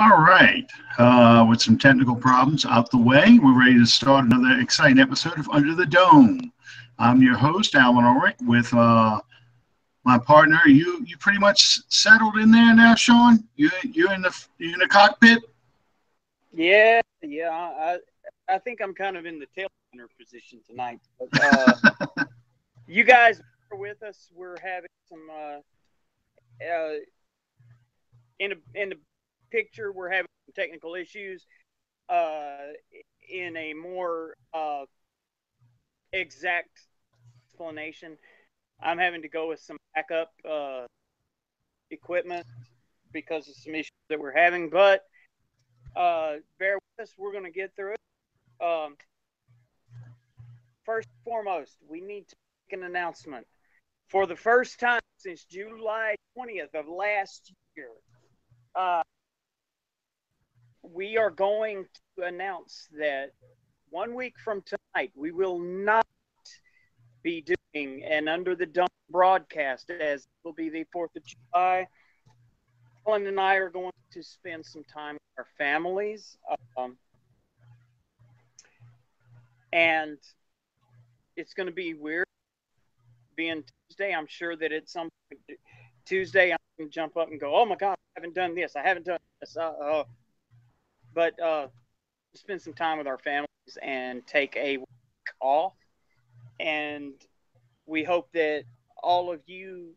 All right. With some technical problems out the way, we're ready to start another exciting episode of Under the Dome. I'm your host, Alan Ulrich, with my partner. You pretty much settled in there now, Sean? You in the cockpit? Yeah. I think I'm kind of in the tailgater position tonight. But, you guys are with us. We're having some in the picture. We're having some technical issues. In a more exact explanation, I'm having to go with some backup equipment because of some issues that we're having. But bear with us. We're going to get through it. First and foremost, we need to make an announcement. For the first time since July 20th of last year, we are going to announce that 1 week from tonight, we will not be doing an Under the Dome broadcast, as it will be the 4th of July. Alan and I are going to spend some time with our families. And it's going to be weird being Tuesday. I'm sure that at some point Tuesday, I'm going to jump up and go, oh my God, I haven't done this. But spend some time with our families and take a week off. And we hope that all of you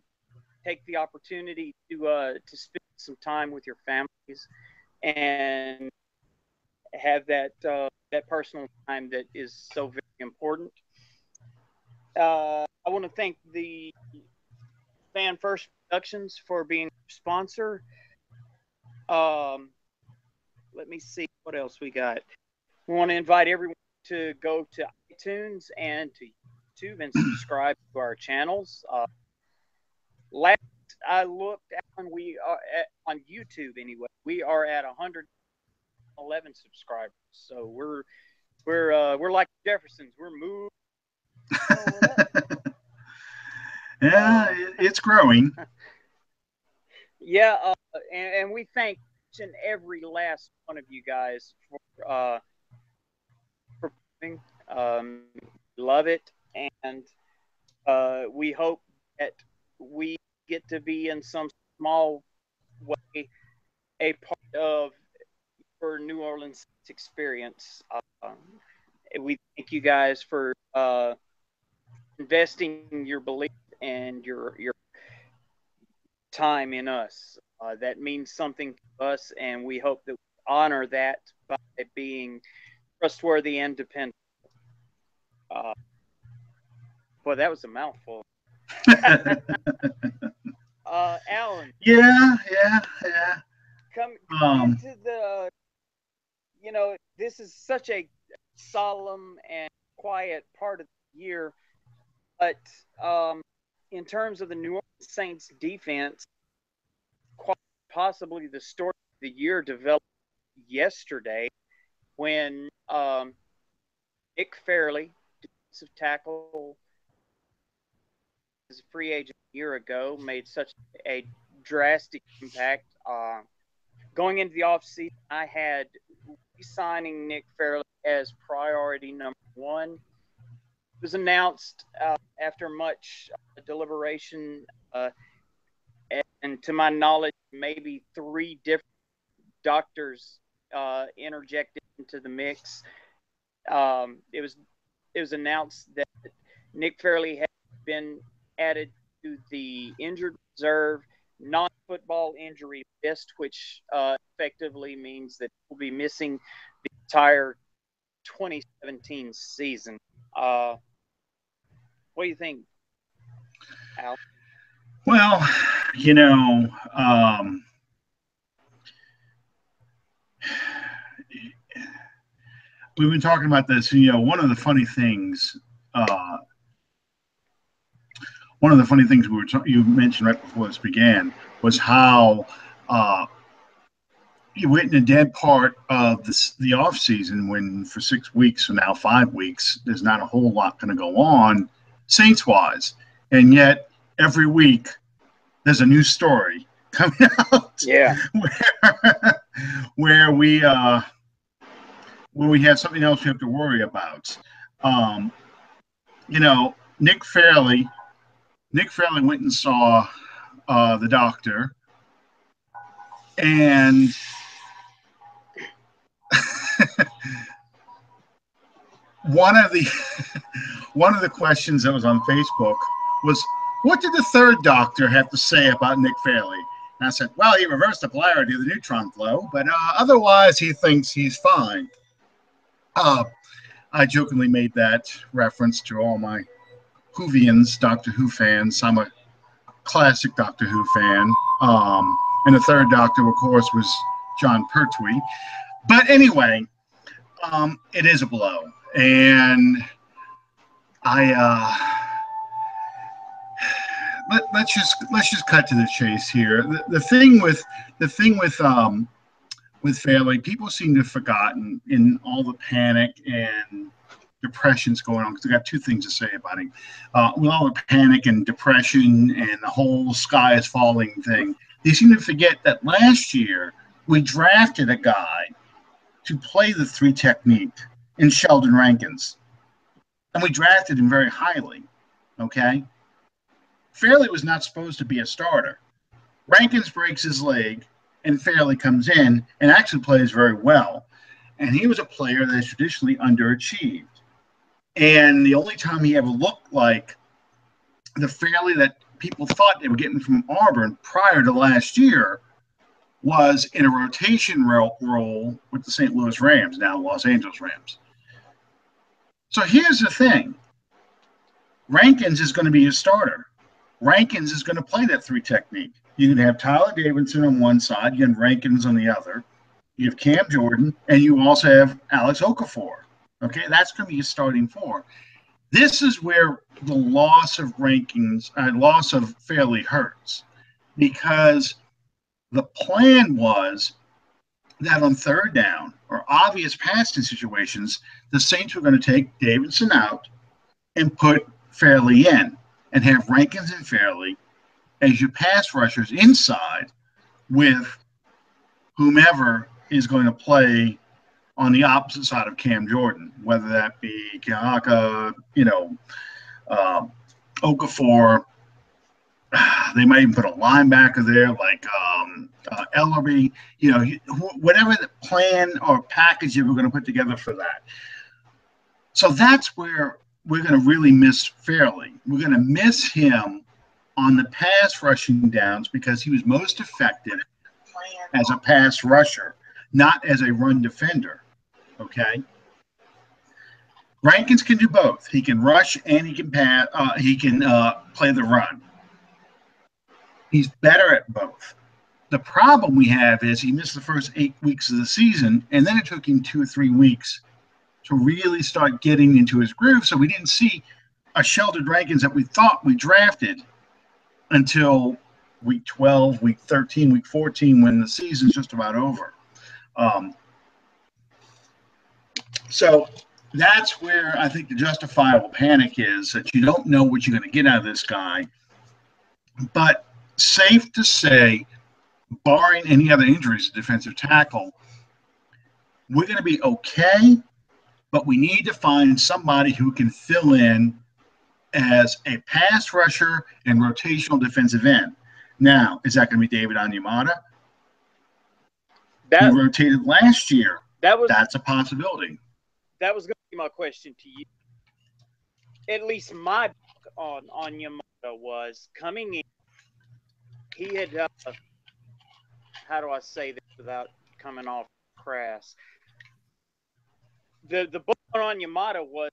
take the opportunity to spend some time with your families and have that personal time that is so very important. I want to thank the Fan First Productions for being our sponsor. Let me see what else we got. We want to invite everyone to go to iTunes and to YouTube and subscribe to our channels. Last I looked at, we are on YouTube anyway. We are at 111 subscribers, so we're like Jeffersons. We're moving. Yeah, it's growing. Yeah, and we thank each and every last one of you guys for love it, and we hope that we get to be in some small way a part of your New Orleans experience. We thank you guys for investing your belief and your time in us. That means something to us, and we hope that we honor that by being trustworthy and dependable. Boy, that was a mouthful. Alan. Yeah. Come into the. This is such a solemn and quiet part of the year, but in terms of the New Orleans Saints defense, quite possibly the story of the year developed yesterday when Nick Fairley, defensive tackle, as a free agent a year ago, made such a drastic impact. Going into the offseason, I had re-signing Nick Fairley as priority number one. It was announced after much deliberation, and to my knowledge, maybe 3 different doctors interjected into the mix. It was announced that Nick Fairley had been added to the injured reserve non-football injury list, which effectively means that he'll be missing the entire 2017 season. What do you think, Al? Well, we've been talking about this. One of the funny things you mentioned right before this began was how you went in a dead part of the off season when for 6 weeks, so now 5 weeks, there's not a whole lot going to go on Saints wise, and yet every week there's a new story coming out. Yeah. where we have something else we have to worry about. Um, you know, Nick Fairley went and saw the doctor, and one of the one of the questions that was on Facebook was, "What did the third doctor have to say about Nick Fairley?" And I said, "Well, he reversed the polarity of the neutron flow, but otherwise he thinks he's fine." Uh, I jokingly made that reference to all my Whovians, Doctor Who fans. I'm a classic Doctor Who fan. And the third Doctor, of course, was John Pertwee. But anyway, it is a blow. And let's just cut to the chase here. The thing with Fairley, people seem to have forgotten in all the panic and depression's going on, because I got two things to say about him. With all the panic and depression and the whole sky is falling thing, they seem to forget that last year we drafted a guy to play the three technique in Sheldon Rankins, and we drafted him very highly. Okay, Fairley was not supposed to be a starter. Rankins breaks his leg, and Fairley comes in and actually plays very well. And he was a player that is traditionally underachieved. And the only time he ever looked like the Fairley that people thought they were getting from Auburn prior to last year was in a rotation role with the St. Louis Rams, now Los Angeles Rams. So here's the thing. Rankins is going to be his starter. Rankins is going to play that three technique. You can have Tyler Davidson on one side, you have Rankins on the other, you have Cam Jordan, and you also have Alex Okafor. Okay, that's going to be his starting four. This is where the loss of Fairley hurts, because the plan was that on third down or obvious passing situations, the Saints were going to take Davidson out and put Fairley in and have Rankins and Fairley as your pass rushers inside with whomever is going to play on the opposite side of Cam Jordan, whether that be Kiaka, Okafor. They might even put a linebacker there like Ellery, whatever the plan or package you were going to put together for that. So that's where we're going to really miss Fairley. We're going to miss him on the pass rushing downs because he was most effective as a pass rusher, not as a run defender. Okay. Rankins can do both. He can rush and he can pass. He can play the run. He's better at both. The problem we have is he missed the first 8 weeks of the season, and then it took him 2 or 3 weeks to really start getting into his groove. So we didn't see a Sheldon Rankins that we thought we drafted until week 12, week 13, week 14, when the season's just about over. So that's where I think the justifiable panic is, that you don't know what you're going to get out of this guy. But safe to say, barring any other injuries to defensive tackle, we're going to be okay, but we need to find somebody who can fill in as a pass rusher and rotational defensive end. Now, is that going to be David Onyemata? He rotated last year. That's a possibility. That was going to be my question to you. At least my book on Onyemata was coming in. He had, how do I say this without coming off crass? The book on Onyemata was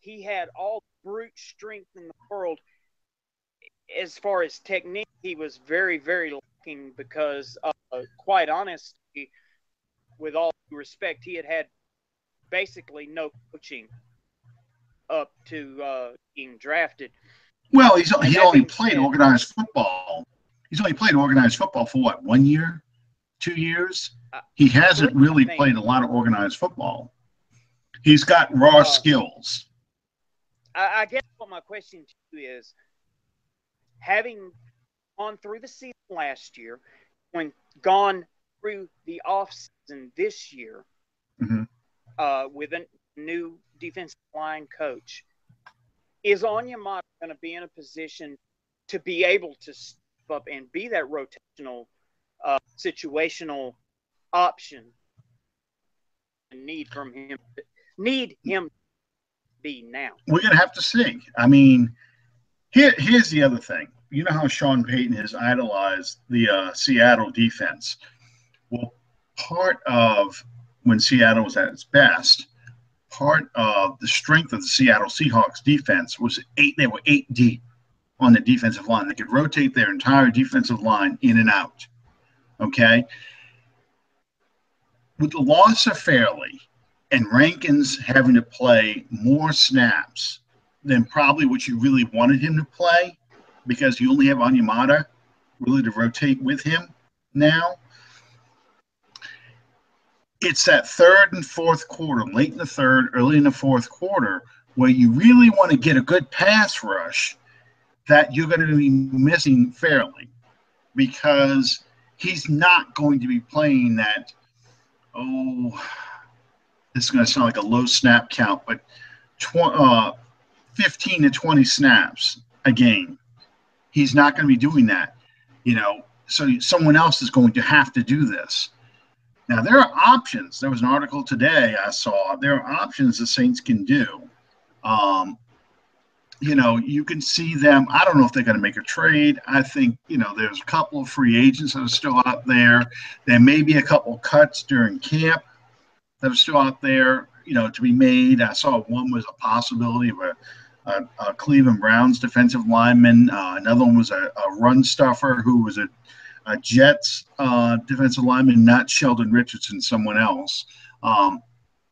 he had all the brute strength in the world. As far as technique, he was very, very lacking because, quite honestly, with all due respect, he had basically no coaching up to being drafted. Well, he only played organized football. He's only played organized football for what, 1 year, 2 years? He hasn't really played a lot of organized football. He's got raw skills. I guess what my question to you is, having gone through the season last year, gone through the offseason this year Mm-hmm. with a new defensive line coach, is Onyemata going to be in a position to be able to step up and be that rotational, situational option and need him to be now? We're going to have to see. I mean, here's the other thing. You know how Sean Payton has idolized the Seattle defense. Well, part of when Seattle was at its best, part of the strength of the Seattle Seahawks defense was they were 8 deep on the defensive line. They could rotate their entire defensive line in and out. Okay. With the loss of Fairley and Rankins having to play more snaps than probably what you really wanted him to play, because you only have Onyemata really to rotate with him now. It's that third and fourth quarter, late in the third, early in the fourth quarter, where you really want to get a good pass rush that you're going to be missing Fairley, because he's not going to be playing that, this is going to sound like a low snap count, but 15 to 20 snaps a game. He's not going to be doing that, so someone else is going to have to do this. Now, there are options. There was an article today I saw. There are options the Saints can do. You can see them. I don't know if they're going to make a trade. I think, there's a couple of free agents that are still out there. There may be a couple cuts during camp that are still out there, to be made. I saw one was a possibility of a Cleveland Browns defensive lineman. Another one was a run stuffer who was a Jets defensive lineman, not Sheldon Richardson, someone else.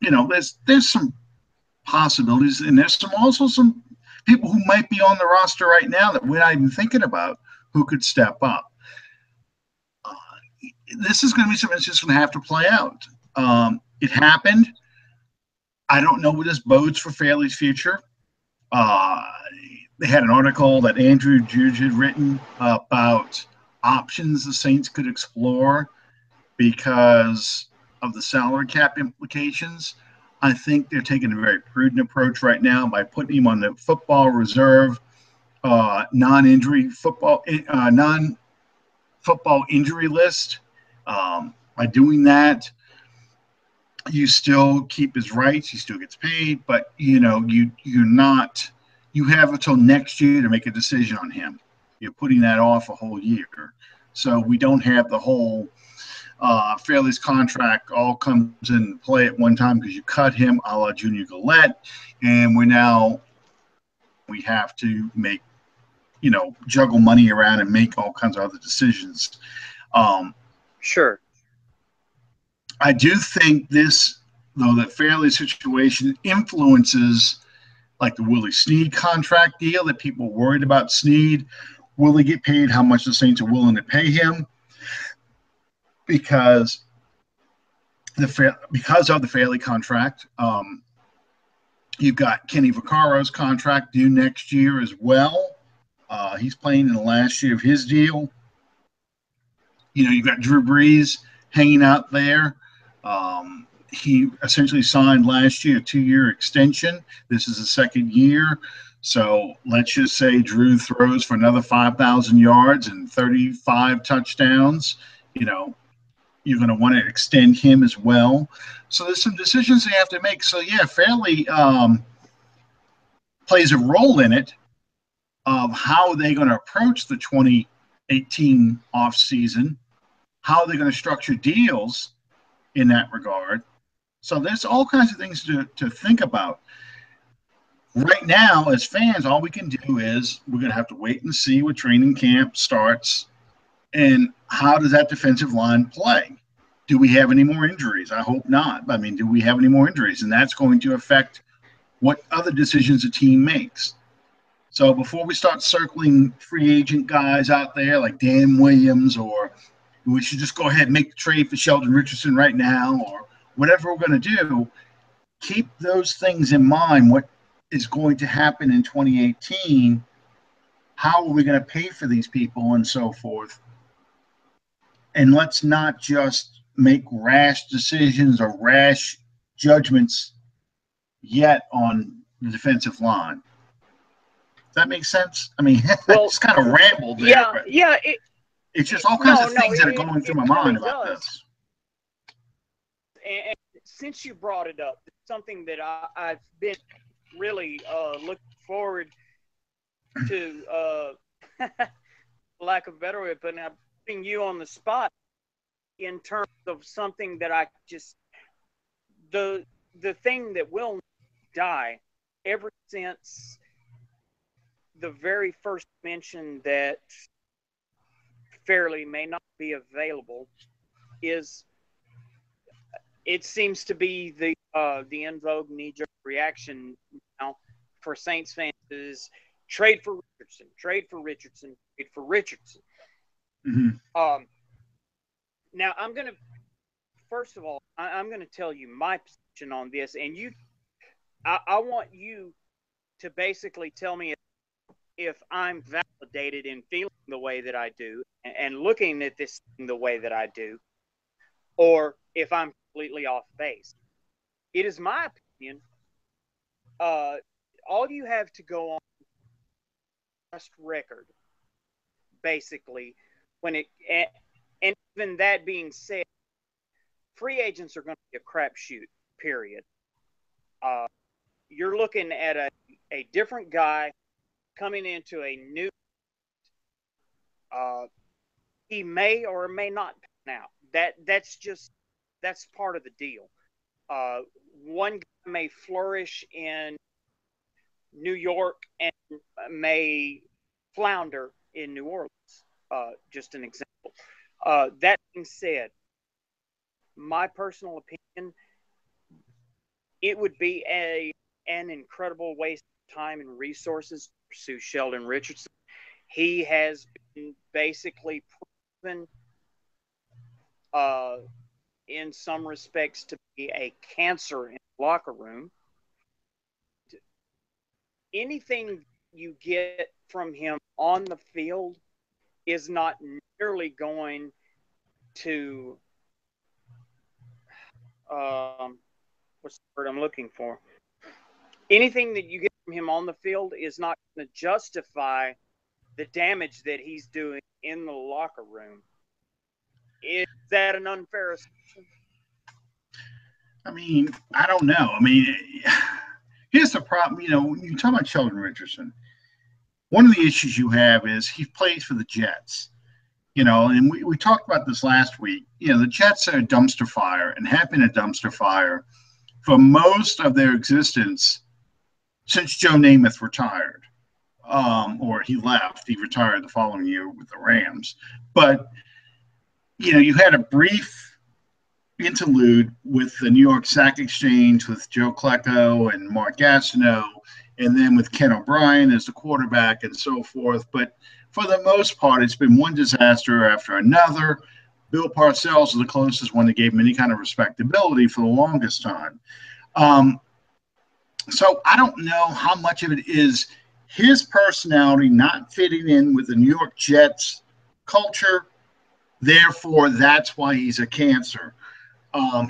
There's some possibilities, and there's also some people who might be on the roster right now that we're not even thinking about who could step up. This is going to be something that's just going to have to play out. It happened. I don't know what this bodes for Fairley's future. They had an article that Andrew Juge had written about options the Saints could explore because of the salary cap implications. I think they're taking a very prudent approach right now by putting him on the football reserve, non-football injury list. By doing that, you still keep his rights. He still gets paid, but you have until next year to make a decision on him. You're putting that off a whole year. So we don't have the whole Fairley's contract all comes in play at one time because you cut him a la Junior Gillette, and we have to make, juggle money around and make all kinds of other decisions. Sure. I do think that Fairley's situation influences like the Willie Snead contract deal that people were worried about. Snead, will he get paid how much the Saints are willing to pay him? Because of the Fairley contract, you've got Kenny Vaccaro's contract due next year as well. He's playing in the last year of his deal. You've got Drew Brees hanging out there. He essentially signed last year a 2-year extension. This is the second year. So let's just say Drew throws for another 5,000 yards and 35 touchdowns. You're going to want to extend him as well. So there's some decisions they have to make. So, yeah, Fairley plays a role in it of how they're going to approach the 2018 offseason, how they're going to structure deals in that regard. So there's all kinds of things to think about. Right now, as fans, all we can do is we're going to have to wait and see what training camp starts and how does that defensive line play. Do we have any more injuries? I hope not. I mean, do we have any more injuries? And that's going to affect what other decisions a team makes. So before we start circling free agent guys out there like Dan Williams, or we should just go ahead and make the trade for Sheldon Richardson right now, or whatever we're going to do, keep those things in mind. What is going to happen in 2018? How are we going to pay for these people and so forth? And let's not just make rash decisions or rash judgments yet on the defensive line. Does that make sense? I mean, Well, just kind of rambled there. yeah, But yeah. it's just all kinds of things that are It going through my really mind about does. this. And since you brought it up, it's something that I've been really looking forward to, lack of a better way of putting it, putting you on the spot in terms of something that I just, the thing that will die ever since the very first mention that Fairley may not be available is, it seems to be the in vogue knee-jerk reaction now for Saints fans is trade for Richardson, trade for Richardson, trade for Richardson. Mm-hmm. Now first of all, I'm gonna tell you my position on this, and I want you to basically tell me if I'm validated in feeling the way that I do and looking at this thing the way that I do, or if I'm completely off base. It is my opinion. All you have to go on just record, basically, when it and even that being said, free agents are going to be a crapshoot. Period. You're looking at a different guy coming into a new. He may or may not pan out. That's part of the deal. One guy may flourish in New York and may flounder in New Orleans. Just an example. That being said, my personal opinion, it would be an incredible waste of time and resources to pursue Sheldon Richardson. He has been basically proven in some respects to be a cancer in the locker room. Anything you get from him on the field is not nearly going to what's the word I'm looking for? Anything that you get from him on the field is not going to justify the damage that he's doing in the locker room. Is that an unfair assumption? I mean, I don't know. I mean, here's the problem. You know, when you talk about Sheldon Richardson, one of the issues you have is he plays for the Jets. You know, and we talked about this last week. You know, the Jets are a dumpster fire and have been a dumpster fire for most of their existence since Joe Namath retired. Or he left. He retired the following year with the Rams. But, you know, you had a brief interlude with the New York Sack Exchange with Joe Klecko and Mark Gastineau, and then with Ken O'Brien as the quarterback and so forth. But for the most part, it's been one disaster after another. Bill Parcells is the closest one that gave him any kind of respectability for the longest time. So I don't know how much of it is his personality not fitting in with the New York Jets culture. Therefore, that's why he's a cancer.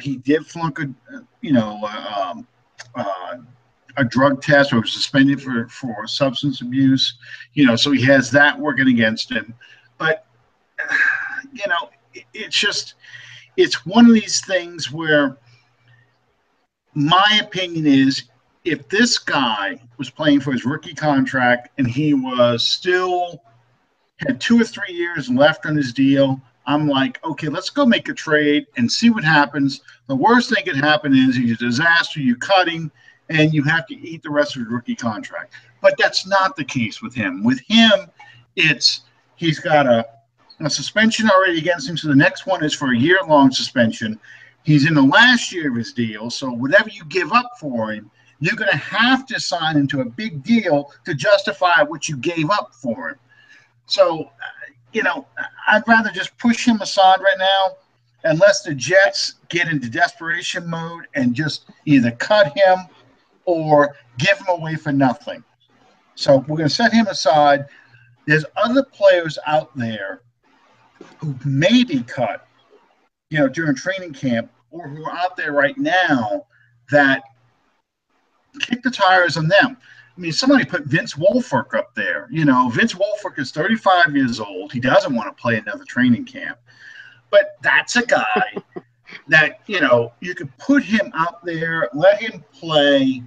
He did flunk a drug test or was suspended for substance abuse, you know, so he has that working against him. But, you know, it's one of these things where my opinion is if this guy was playing for his rookie contract and he was still had 2 or 3 years left on his deal, I'm like, okay, let's go make a trade and see what happens. The worst thing that could happen is he's a disaster. You cut him, and you have to eat the rest of his rookie contract. But that's not the case with him. With him, he's got a suspension already against him, so the next one is for a year-long suspension. He's in the last year of his deal, so whatever you give up for him, you're going to have to sign him to a big deal to justify what you gave up for him. So, you know, I'd rather just push him aside right now unless the Jets get into desperation mode and just either cut him or give him away for nothing. So we're going to set him aside. There's other players out there who may be cut during training camp or who are out there right now that kick the tires on them. I mean, somebody put Vince Wilfork up there. Vince Wilfork is 35 years old. He doesn't want to play another training camp. But that's a guy that, you could put him out there, let him play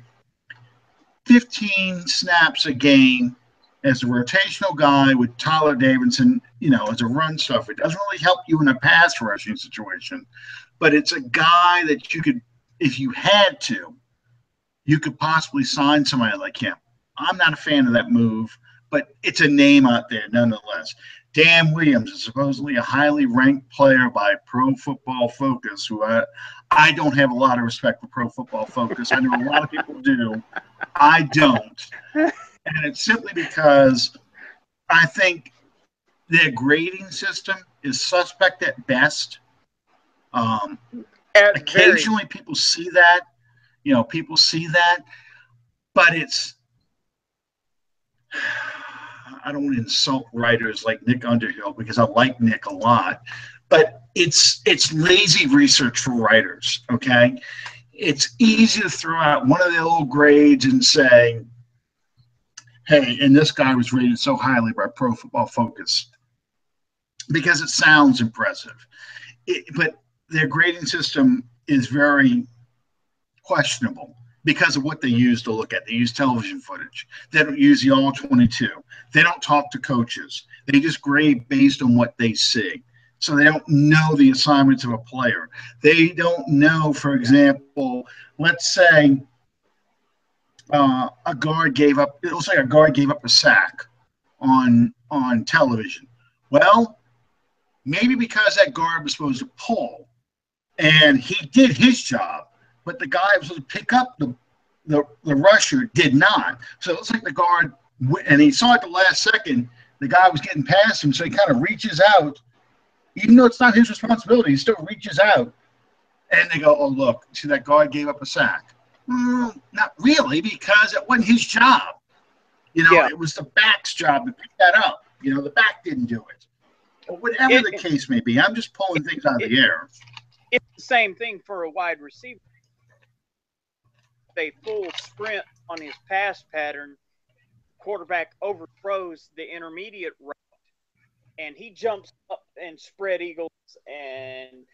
15 snaps a game as a rotational guy with Tyler Davidson, as a run stuffer. It doesn't really help you in a pass rushing situation, but it's a guy that you could, if you had to, you could possibly sign somebody like him. I'm not a fan of that move, but it's a name out there nonetheless. Dan Williams is supposedly a highly ranked player by Pro Football Focus, who I don't have a lot of respect for Pro Football Focus. I know a lot of people do. I don't. And it's simply because I think their grading system is suspect at best. Occasionally people see that. People see that. But I don't want to insult writers like Nick Underhill because I like Nick a lot, but it's lazy research for writers, okay? It's easy to throw out one of their little grades and say, hey, and this guy was rated so highly by Pro Football Focus because it sounds impressive. But their grading system is very questionable because of what they use to look at. They use television footage. They don't use the all-22. They don't talk to coaches. They just grade based on what they see. So they don't know the assignments of a player. They don't know, for example, let's say a guard gave up, it looks like a guard gave up a sack on television. Well, maybe because that guard was supposed to pull and he did his job, but the guy was supposed to pick up the rusher did not. So it looks like the guard, and he saw at the last second, the guy was getting past him, so he kind of reaches out. Even though it's not his responsibility, he still reaches out. And they go, oh, look, see that guard gave up a sack. Not really, because it wasn't his job. It was the back's job to pick that up. The back didn't do it. But whatever the case may be, I'm just pulling things out of the air. It's the same thing for a wide receiver. A full sprint on his pass pattern, quarterback overthrows the intermediate route, and he jumps up and spread eagles and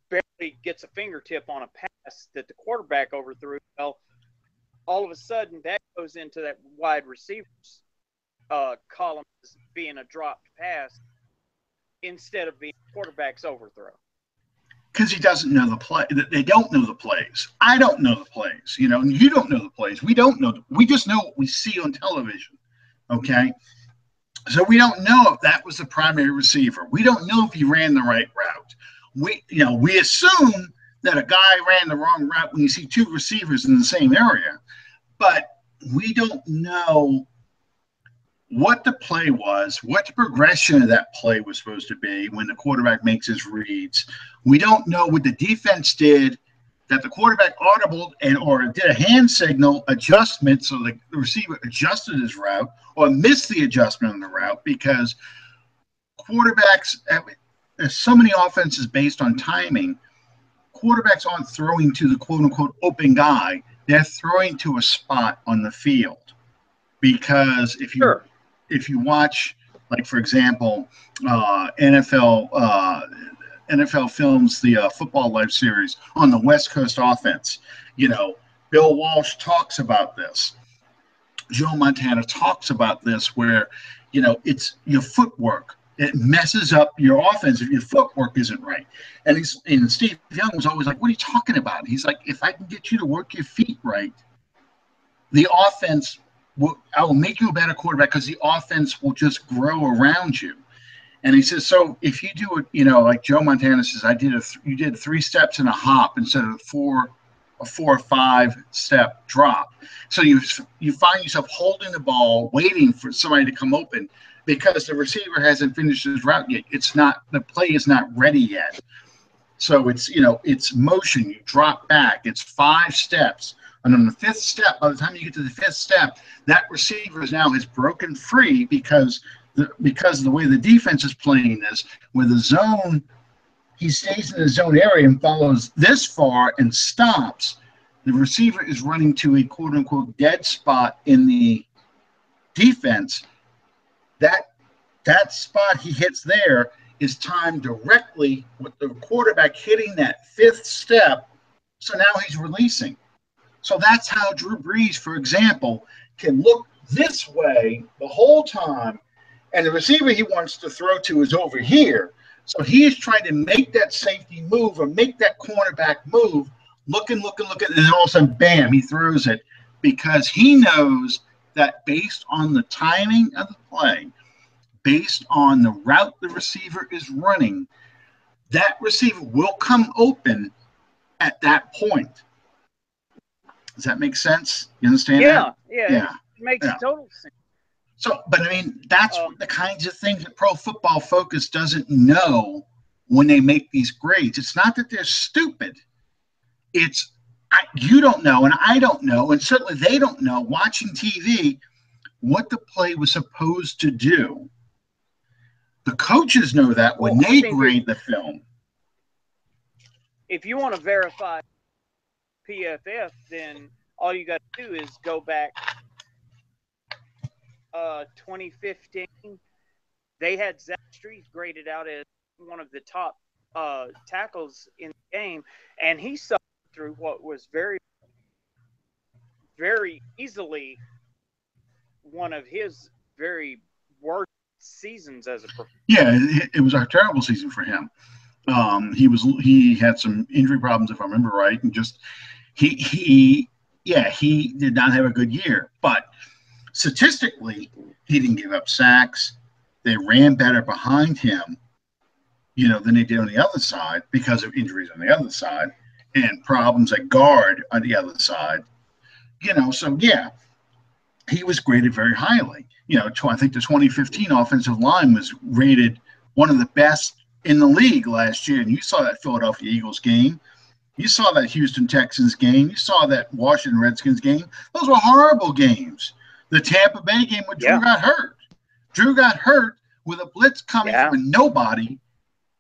barely gets a fingertip on a pass that the quarterback overthrew. Well, all of a sudden that goes into that wide receivers column as being a dropped pass instead of being quarterback's overthrow. Because he doesn't know the play. They don't know the plays. I don't know the plays. You don't know the plays. We don't know. We just know what we see on television. Okay? So we don't know if that was the primary receiver. We don't know if he ran the right route. We assume that a guy ran the wrong route when you see two receivers in the same area. But we don't know what the play was, what the progression of that play was supposed to be when the quarterback makes his reads. We don't know what the defense did, that the quarterback audibled or did a hand signal adjustment so the receiver adjusted his route or missed the adjustment on the route, because quarterbacks, there's so many offenses based on timing. Quarterbacks aren't throwing to the quote-unquote open guy. They're throwing to a spot on the field. Because if you watch, like, for example, NFL films the Football Life series on the West Coast offense, Bill Walsh talks about this. Joe Montana talks about this, where, it's your footwork. It messes up your offense if your footwork isn't right. And Steve Young was always like, what are you talking about? He's like, if I can get you to work your feet right, the offense I will make you a better quarterback because the offense will just grow around you. And he says, so if you do it, like Joe Montana says, you did 3 steps and a hop instead of a 4 or 5 step drop. So you find yourself holding the ball, waiting for somebody to come open because the receiver hasn't finished his route yet. The play is not ready yet. So it's motion. You drop back. It's 5 steps. And on the 5th step, by the time you get to the 5th step, that receiver has broken free because of the way the defense is playing this, where the zone he stays in his own area and follows this far and stops, the receiver is running to a quote-unquote dead spot in the defense. That spot he hits there is timed directly with the quarterback hitting that fifth step. So now he's releasing. So that's how Drew Brees, for example, can look this way the whole time, and the receiver he wants to throw to is over here. So he is trying to make that safety move or make that cornerback move, looking, and then all of a sudden, bam, he throws it because he knows that based on the timing of the play, based on the route the receiver is running, that receiver will come open at that point. Does that make sense? You understand that? Yeah. It makes total sense. So, but I mean, that's the kinds of things that Pro Football Focus doesn't know when they make these grades. It's not that they're stupid. It's you don't know, and I don't know, and certainly they don't know watching TV what the play was supposed to do. The coaches know that when they grade the film. If you want to verify PFF, then all you got to do is go back 2015. They had Zach Street graded out as one of the top tackles in the game, and he saw through what was very, very easily one of his very worst seasons as a professional. Yeah, it was a terrible season for him. He had some injury problems, if I remember right, and just he did not have a good year. But statistically, he didn't give up sacks. They ran better behind him, than they did on the other side because of injuries on the other side and problems at guard on the other side. So yeah, he was graded very highly. I think the 2015 offensive line was rated one of the best in the league last year. And you saw that Philadelphia Eagles game. You saw that Houston Texans game. You saw that Washington Redskins game. Those were horrible games. The Tampa Bay game where Drew got hurt. Drew got hurt with a blitz coming from a nobody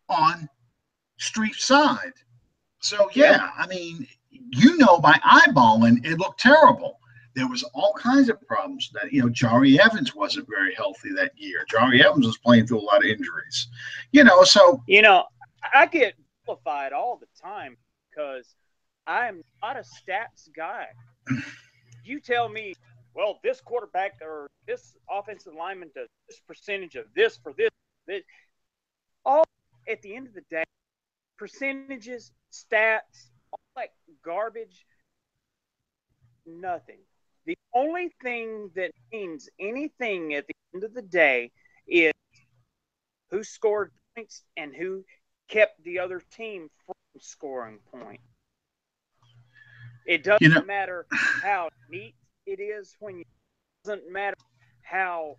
on Street's side. So, I mean, by eyeballing, it looked terrible. There was all kinds of problems that, Jari Evans wasn't very healthy that year. Jari Evans was playing through a lot of injuries, so. I get vilified all the time because I am not a stats guy. You tell me, well, this quarterback or this offensive lineman does this percentage of this for this. All at the end of the day, percentages, stats, all that garbage, nothing. The only thing that means anything at the end of the day is who scored points and who kept the other team from scoring points. It doesn't matter how neat it is it doesn't matter how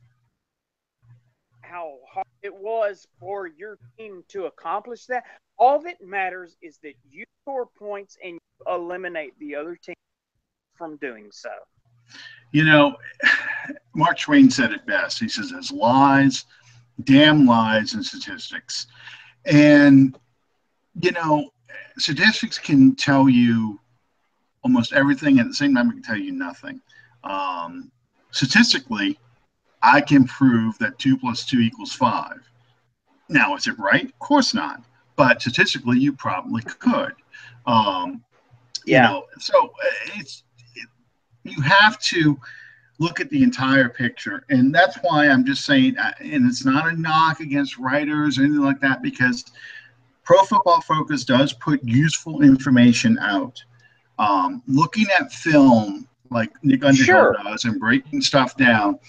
hard it was for your team to accomplish that. All that matters is that you score points and you eliminate the other team from doing so. Mark Twain said it best. He says there's lies, damn lies, and statistics. And, statistics can tell you almost everything. At the same time, it can tell you nothing. Statistically, I can prove that 2 + 2 = 5. Now, is it right? Of course not. But statistically, you probably could. So you have to look at the entire picture. And that's why I'm just saying, and it's not a knock against writers or anything like that, because Pro Football Focus does put useful information out. Looking at film like Nick Underhill does and breaking stuff down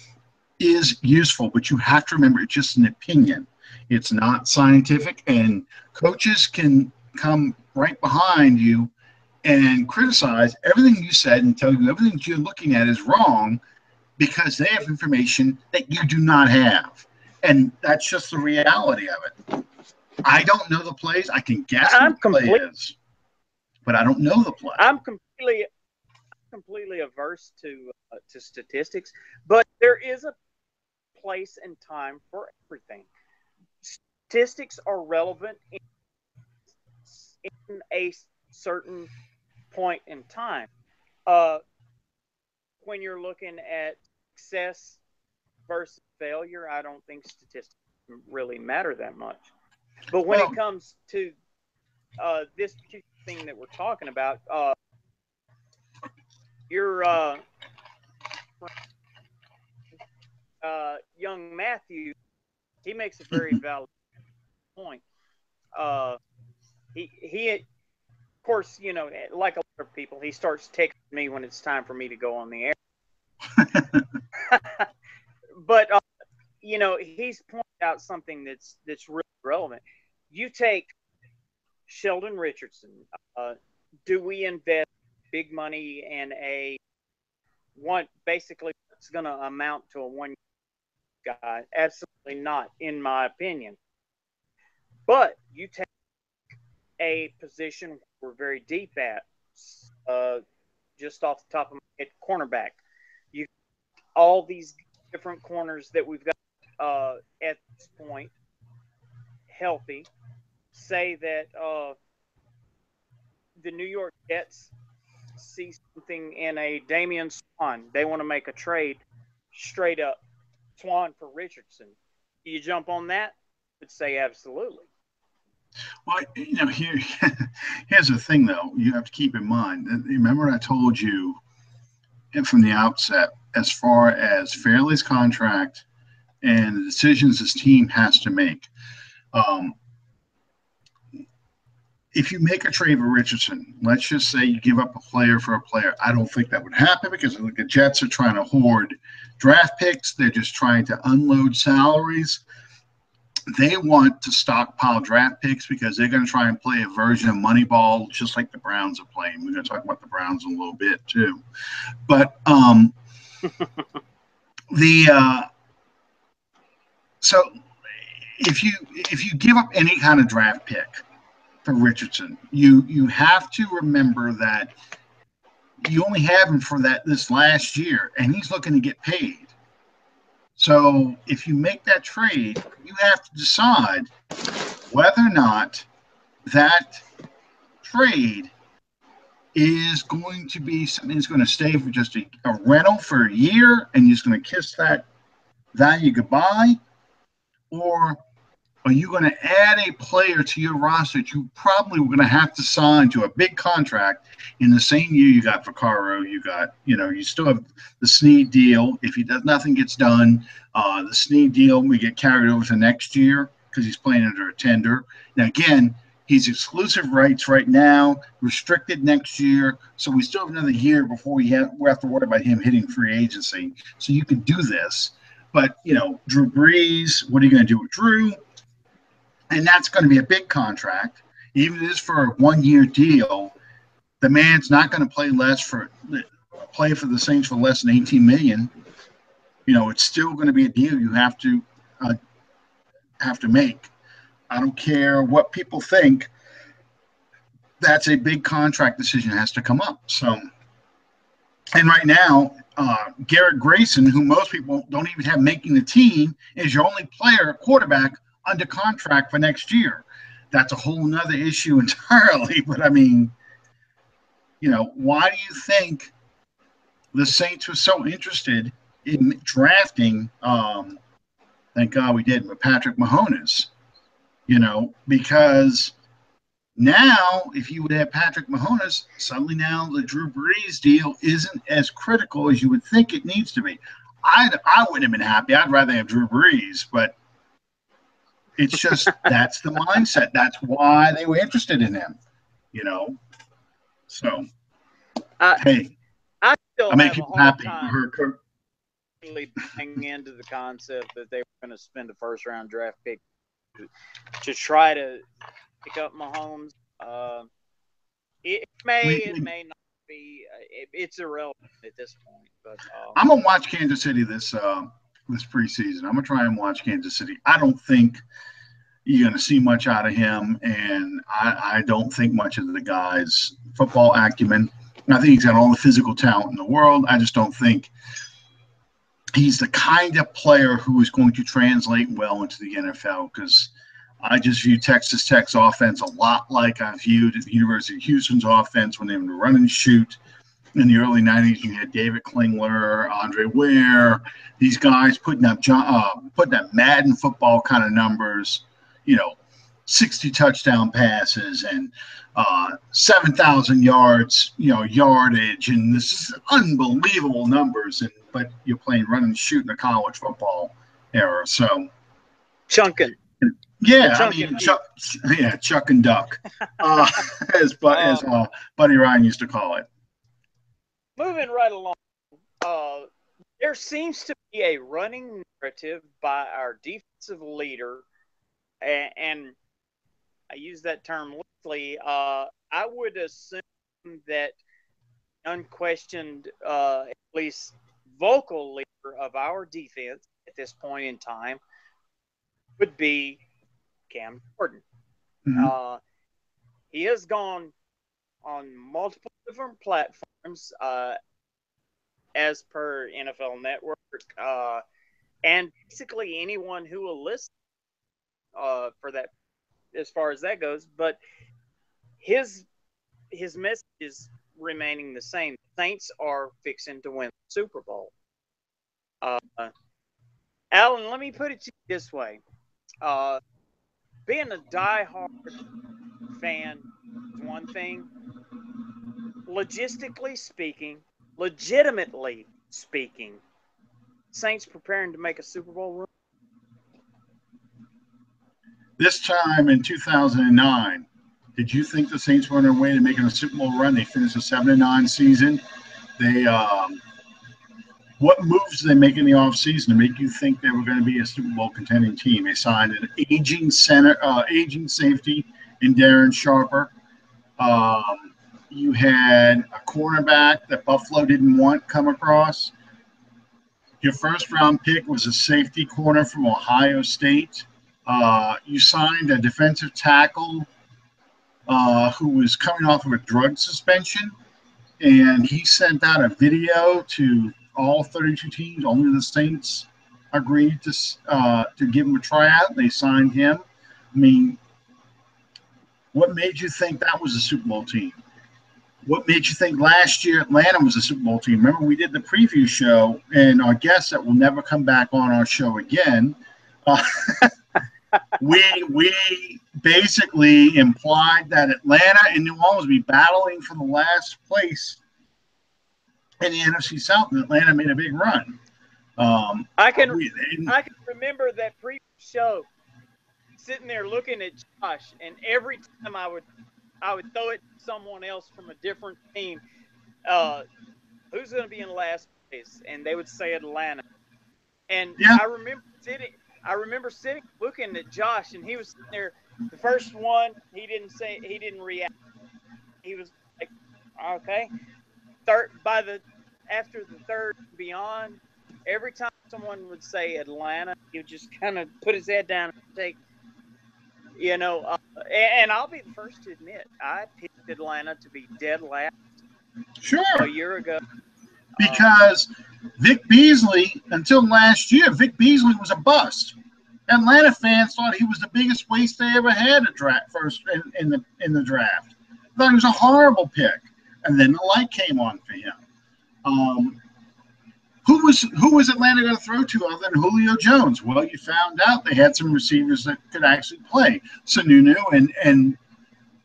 is useful, but you have to remember it's just an opinion. It's not scientific, and coaches can come right behind you and criticize everything you said and tell you everything you're looking at is wrong because they have information that you do not have. And that's just the reality of it. I don't know the plays. I can guess what the play is, but I don't know the play. I'm completely averse to statistics, but there is a place and time for everything. Statistics are relevant in in a certain point in time. When you're looking at success versus failure, I don't think statistics really matter that much. But when it comes to this particular thing that we're talking about, your young Matthew, he makes a very valid point. He of course, you know, like a lot of people, he starts texting me when it's time for me to go on the air. But you know, he's pointed out something that's really relevant. You take Sheldon Richardson. Do we invest big money in a one? Basically, it's going to amount to a one guy. Absolutely not, in my opinion. But you take a position we're very deep at, just off the top of my head, cornerback. You all these different corners that we've got at this point healthy. Say that the New York Jets see something in a Damian Swan. They want to make a trade straight up Swan for Richardson. You jump on that? I'd say absolutely. Well, you know, here's the thing, though. You have to keep in mind. Remember, I told you from the outset, as far as Fairley's contract and the decisions this team has to make. If you make a trade for Richardson, let's just say you give up a player for a player. I don't think that would happen because the Jets are trying to hoard draft picks. They're just trying to unload salaries. They want to stockpile draft picks because they're going to try and play a version of Moneyball, just like the Browns are playing. We're going to talk about the Browns in a little bit too. But so if you give up any kind of draft pick for Richardson, you have to remember that you only have him for this last year, and he's looking to get paid. So if you make that trade, you have to decide whether or not that trade is going to be something that's going to stay for just a rental for a year and you're just going to kiss that value goodbye, or are you going to add a player to your roster that you probably were going to have to sign to a big contract in the same year you got Vaccaro, you still have the Snead deal. If nothing gets done, the Snead deal we get carried over to next year because he's playing under a tender. Now, again, he's exclusive rights right now, restricted next year, so we still have another year before we have to worry about him hitting free agency. So you can do this. But, Drew Brees, what are you going to do with Drew? And that's going to be a big contract. Even if it is for a one-year deal, the man's not going to play for the Saints for less than $18 million. It's still going to be a deal you have to make. I don't care what people think. That's a big contract decision that has to come up. So, and right now, Garrett Grayson, who most people don't even have making the team, is your only player, quarterback, under contract for next year. That's a whole nother issue entirely. But I mean, why do you think the Saints were so interested in drafting? Thank God we did with Patrick Mahomes. Because now if you would have Patrick Mahomes, suddenly now the Drew Brees deal isn't as critical as you would think it needs to be. I wouldn't have been happy. I'd rather have Drew Brees, but it's just that's the mindset. That's why they were interested in him, So, hey, I still make people happy. Really buying into the concept that they were going to spend a first-round draft pick to try to pick up Mahomes. It may not be. It's irrelevant at this point. But I'm gonna watch Kansas City this preseason. I'm gonna try and watch Kansas City. I don't think you're gonna see much out of him, and I don't think much of the guy's football acumen. I think he's got all the physical talent in the world. I just don't think he's the kind of player who is going to translate well into the NFL because I just view Texas Tech's offense a lot like I viewed the University of Houston's offense when they would run and shoot. In the early 90s, you had David Klingler, Andre Ware, these guys putting up Madden football kind of numbers, 60 touchdown passes and 7,000 yards, yardage. And this is unbelievable numbers. But you're playing run and shoot in the college football era. So, chunking. Yeah, I mean, Chuck and Duck, as Buddy Ryan used to call it. Moving right along, there seems to be a running narrative by our defensive leader, and I use that term loosely. I would assume that unquestioned, at least vocal leader of our defense at this point in time would be Cam Jordan. Mm-hmm. He has gone on multiple different platforms, as per NFL Network, and basically anyone who will listen for that, as far as that goes. But his message is remaining the same. The Saints are fixing to win the Super Bowl. Alan, let me put it to you this way. Being a diehard fan is one thing. Legitimately speaking, Saints preparing to make a Super Bowl run? This time in 2009, did you think the Saints were on their way to making a Super Bowl run? They finished a 7-9 season. They what moves did they make in the offseason to make you think they were going to be a Super Bowl contending team? They signed an aging safety in Darren Sharper. You had a cornerback that Buffalo didn't want come across. Your first round pick was a safety corner from Ohio State. You signed a defensive tackle who was coming off of a drug suspension, and he sent out a video to all 32 teams. Only the Saints agreed to give him a tryout. They signed him. I mean, what made you think that was a Super Bowl team? What made you think last year Atlanta was a Super Bowl team? Remember, we did the preview show, and our guest that will never come back on our show again, we basically implied that Atlanta and New Orleans would be battling for the last place in the NFC South, and Atlanta made a big run. I can remember that preview show, sitting there looking at Josh, and every time I would throw it to someone else from a different team. Who's going to be in last place? And they would say Atlanta. And yeah. I remember sitting looking at Josh, and he was sitting there. The first one, he didn't react. He was like, okay. After the third beyond, every time someone would say Atlanta, he would just kind of put his head down and take. And I'll be the first to admit, I picked Atlanta to be dead last. Sure. A year ago. Because Vic Beasley, until last year, Vic Beasley was a bust. Atlanta fans thought he was the biggest waste they ever had at first in the draft. Thought he was a horrible pick. And then the light came on for him. Who was Atlanta going to throw to other than Julio Jones? Well, you found out they had some receivers that could actually play. Sununu and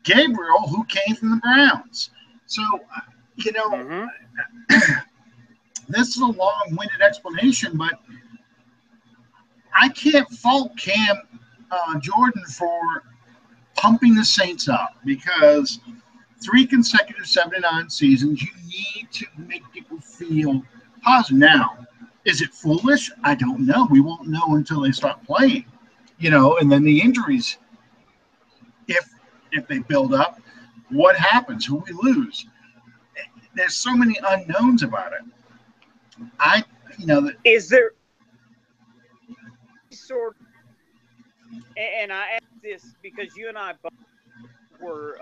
Gabriel, who came from the Browns. So, this is a long-winded explanation, but I can't fault Cam Jordan for pumping the Saints up, because 3 consecutive 7-9 seasons, you need to make people feel positive. Now, is it foolish? I don't know. We won't know until they start playing, and then the injuries, if they build up, what happens? Who we lose? There's so many unknowns about it. Is there sort of, and I ask this because you and I both were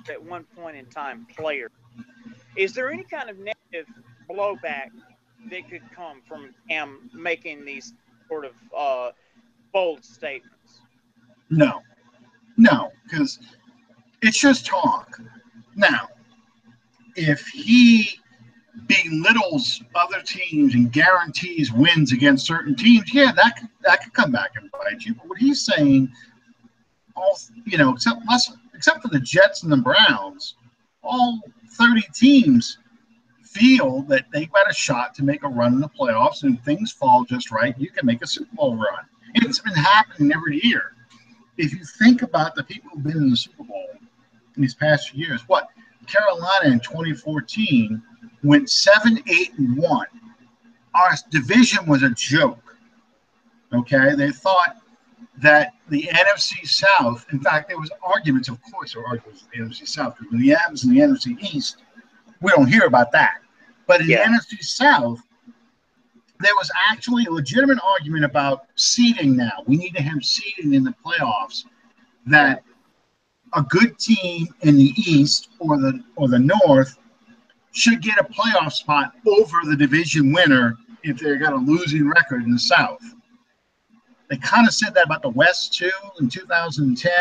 at one point in time players. Is there any kind of negative blowback that could come from Cam making these sort of bold statements? No, no, because it's just talk. Now, if he belittles other teams and guarantees wins against certain teams, yeah, that could come back and bite you. But what he's saying, all except for the Jets and the Browns, all 30 teams feel that they've got a shot to make a run in the playoffs, and if things fall just right, you can make a Super Bowl run. And it's been happening every year. If you think about the people who've been in the Super Bowl in these past few years, Carolina in 2014 went 7-8-1. Our division was a joke. Okay, they thought that the NFC South, in fact, there was arguments, of course, there were arguments in the NFC South, because when the happens in the NFC East, we don't hear about that. But in the NFC South, there was actually a legitimate argument about seeding now. We need to have seeding in the playoffs, that a good team in the East or the North should get a playoff spot over the division winner if they've got a losing record in the South. They kind of said that about the West too in 2010,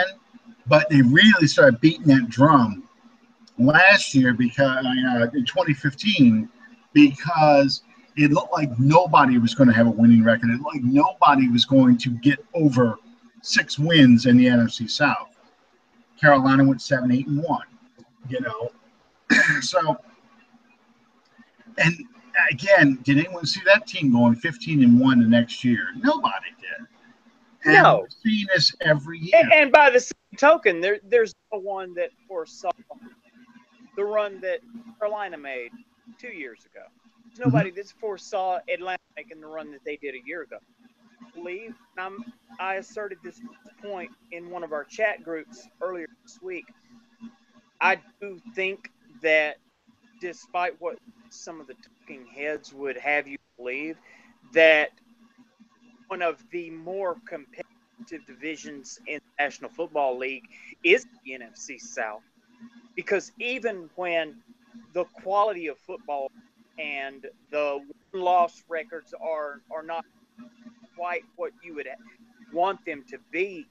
but they really started beating that drum last year because in 2015, because it looked like nobody was going to have a winning record. It looked like nobody was going to get over 6 wins in the NFC South. Carolina went 7-8-1. So, and again, did anyone see that team going 15-1 the next year? Nobody did. And no, we've seen this every year. And by the same token, there's no one that foresaw the run that Carolina made 2 years ago. There's nobody that foresaw Atlanta making the run that they did a year ago. I believe, I asserted this point in one of our chat groups earlier this week. I do think that despite what some of the talking heads would have you believe, that one of the more competitive divisions in the National Football League is the NFC South. Because even when the quality of football and the win-loss records are not quite what you would want them to be,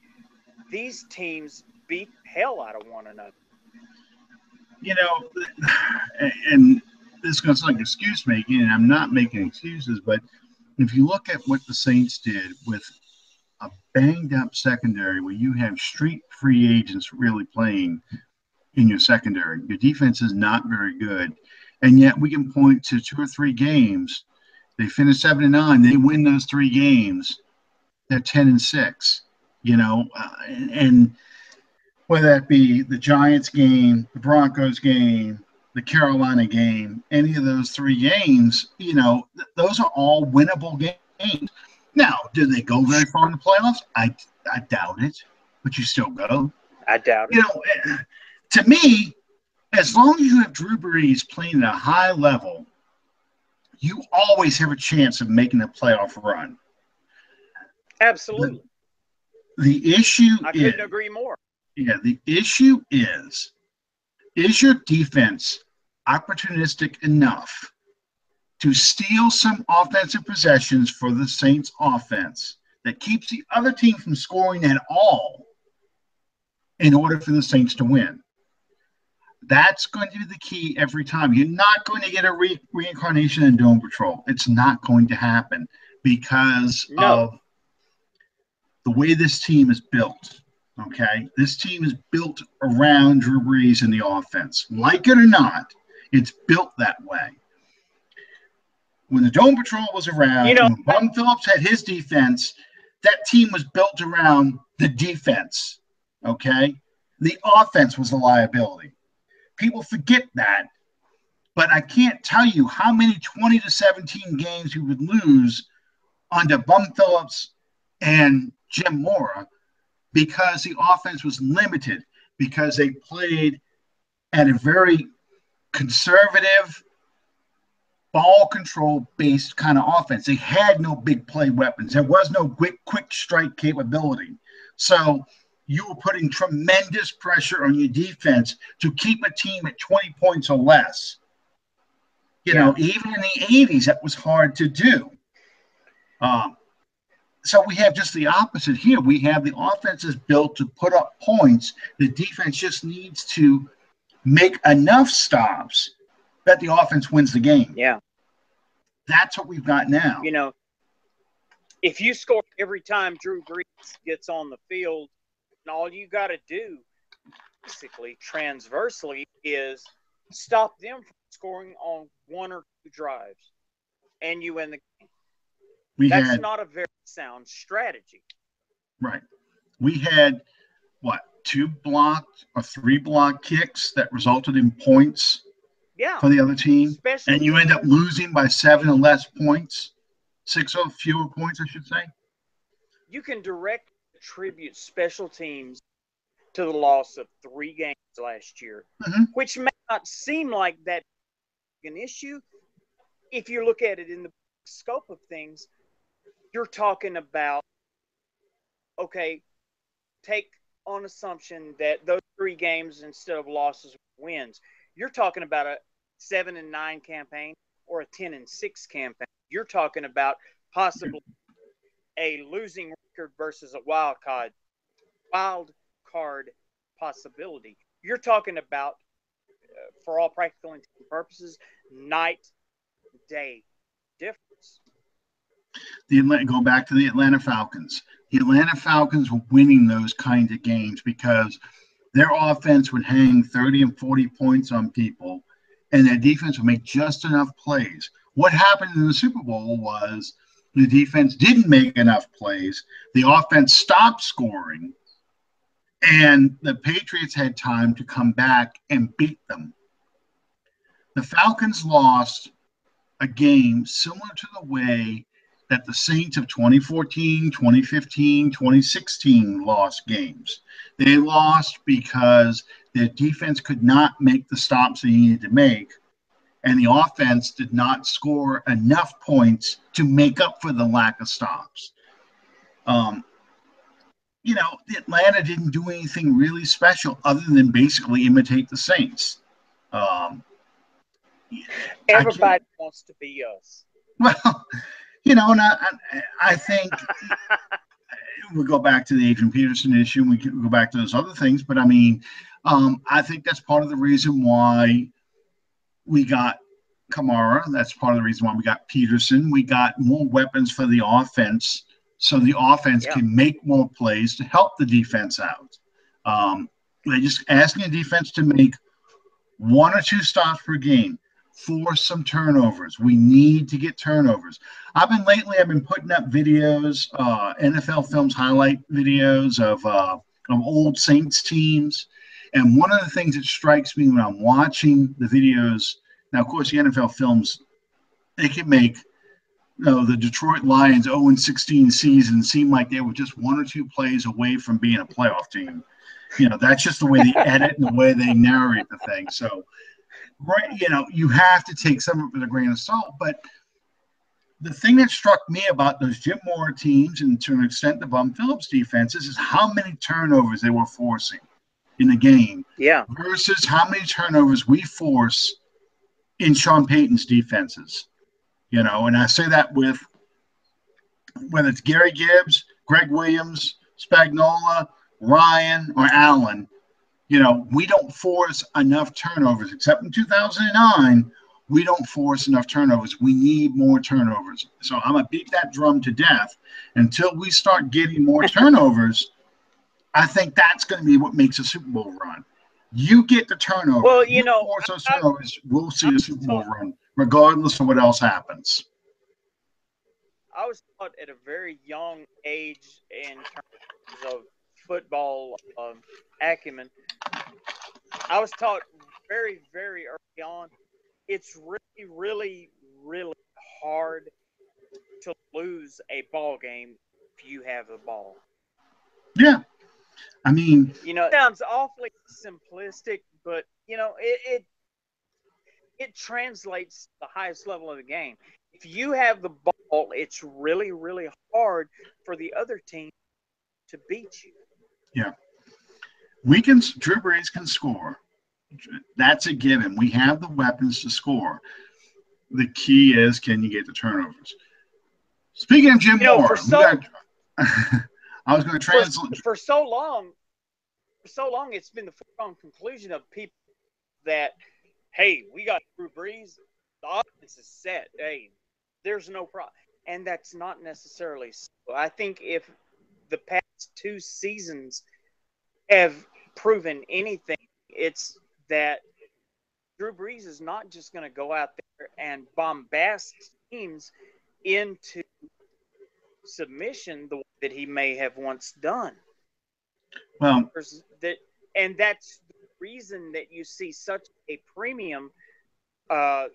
these teams beat hell out of one another. And this is going to sound like excuse making, and I'm not making excuses, but if you look at what the Saints did with a banged up secondary where you have street free agents really playing in your secondary, your defense is not very good. And yet we can point to 2 or 3 games. They finish 7-9. They win those 3 games. They're 10-6, and whether that be the Giants game, the Broncos game, the Carolina game, any of those 3 games, those are all winnable games. Now, do they go very far in the playoffs? I doubt it, but you still go. I doubt it. To me, as long as you have Drew Brees playing at a high level, you always have a chance of making a playoff run. Absolutely. The issue I couldn't agree more. Yeah, the issue is your defense opportunistic enough to steal some offensive possessions for the Saints offense that keeps the other team from scoring at all in order for the Saints to win? That's going to be the key every time. You're not going to get a reincarnation in Dome Patrol. It's not going to happen because of the way this team is built. Okay, this team is built around Drew Brees and the offense. Like it or not, it's built that way. When the Dome Patrol was around, when Bum Phillips had his defense, that team was built around the defense. Okay, the offense was a liability. People forget that, but I can't tell you how many 20-17 games we would lose under Bum Phillips and Jim Mora, because the offense was limited, because they played at a very conservative, ball control based kind of offense. They had no big play weapons. There was no quick strike capability. So you were putting tremendous pressure on your defense to keep a team at 20 points or less. Even in the 80s, that was hard to do. So we have just the opposite here. We have the offense is built to put up points. The defense just needs to make enough stops that the offense wins the game. Yeah. That's what we've got now. You know, if you score every time Drew Brees gets on the field, and all you got to do, basically, transversely, is stop them from scoring on one or two drives, and you win the game. That's not a very sound strategy. Right. We had, what, 2 blocked or 3 blocked kicks that resulted in points for the other team. And you end up losing by 7 or less points, 6 or fewer points, I should say. You can directly attribute special teams to the loss of 3 games last year, which may not seem like that an issue. If you look at it in the scope of things, you're talking about, okay, take on assumption that those 3 games instead of losses were wins. You're talking about a 7-9 campaign or a 10-6 campaign. You're talking about possibly a losing record versus a wild card possibility. You're talking about, for all practical purposes, night day difference. Go back to the Atlanta Falcons. The Atlanta Falcons were winning those kinds of games because their offense would hang 30 and 40 points on people, and their defense would make just enough plays. What happened in the Super Bowl was the defense didn't make enough plays. The offense stopped scoring, and the Patriots had time to come back and beat them. The Falcons lost a game similar to the way that the Saints of 2014, 2015, 2016 lost games. They lost because their defense could not make the stops they needed to make, and the offense did not score enough points to make up for the lack of stops. Atlanta didn't do anything really special other than basically imitate the Saints. Everybody wants to be us. Well, and I think we'll go back to the Adrian Peterson issue, and we can go back to those other things. But, I think that's part of the reason why we got Kamara. That's part of the reason why we got Peterson. We got more weapons for the offense so the offense can make more plays to help the defense out. They're just asking the defense to make 1 or 2 stops per game. Force some turnovers. We need to get turnovers. I've been putting up videos, NFL Films highlight videos of old Saints teams. And one of the things that strikes me when I'm watching the videos, now, of course, the NFL Films, they can make the Detroit Lions 0-16 season seem like they were just 1 or 2 plays away from being a playoff team. That's just the way they edit and the way they narrate the thing. So, right, you have to take some of it with a grain of salt. But the thing that struck me about those Jim Mora teams, and to an extent the Bum Phillips defenses, is how many turnovers they were forcing in the game versus how many turnovers we force in Sean Payton's defenses. And I say that with whether it's Gary Gibbs, Greg Williams, Spagnuolo, Ryan, or Allen. We don't force enough turnovers, except in 2009. We don't force enough turnovers. We need more turnovers. So I'm going to beat that drum to death until we start getting more turnovers. I think that's going to be what makes a Super Bowl run. You get the turnovers. Well, force those turnovers, we'll see a Super Bowl run, regardless of what else happens. I was taught at a very young age in terms of football acumen. I was taught very, very early on, it's really, really, really hard to lose a ball game if you have the ball. Yeah. It sounds awfully simplistic, but, it translates to the highest level of the game. If you have the ball, it's really, really hard for the other team to beat you. Yeah. Drew Brees can score. That's a given. We have the weapons to score. The key is, can you get the turnovers? Speaking of Jim Mora, I was going to translate for so long. For so long, it's been the foregone conclusion of people that, hey, we got Drew Brees, the offense is set. Hey, there's no problem, and that's not necessarily so. I think if the past 2 seasons have proven anything, it's that Drew Brees is not just going to go out there and bombast teams into submission the way that he may have once done. Well, and that's the reason that you see such a premium, at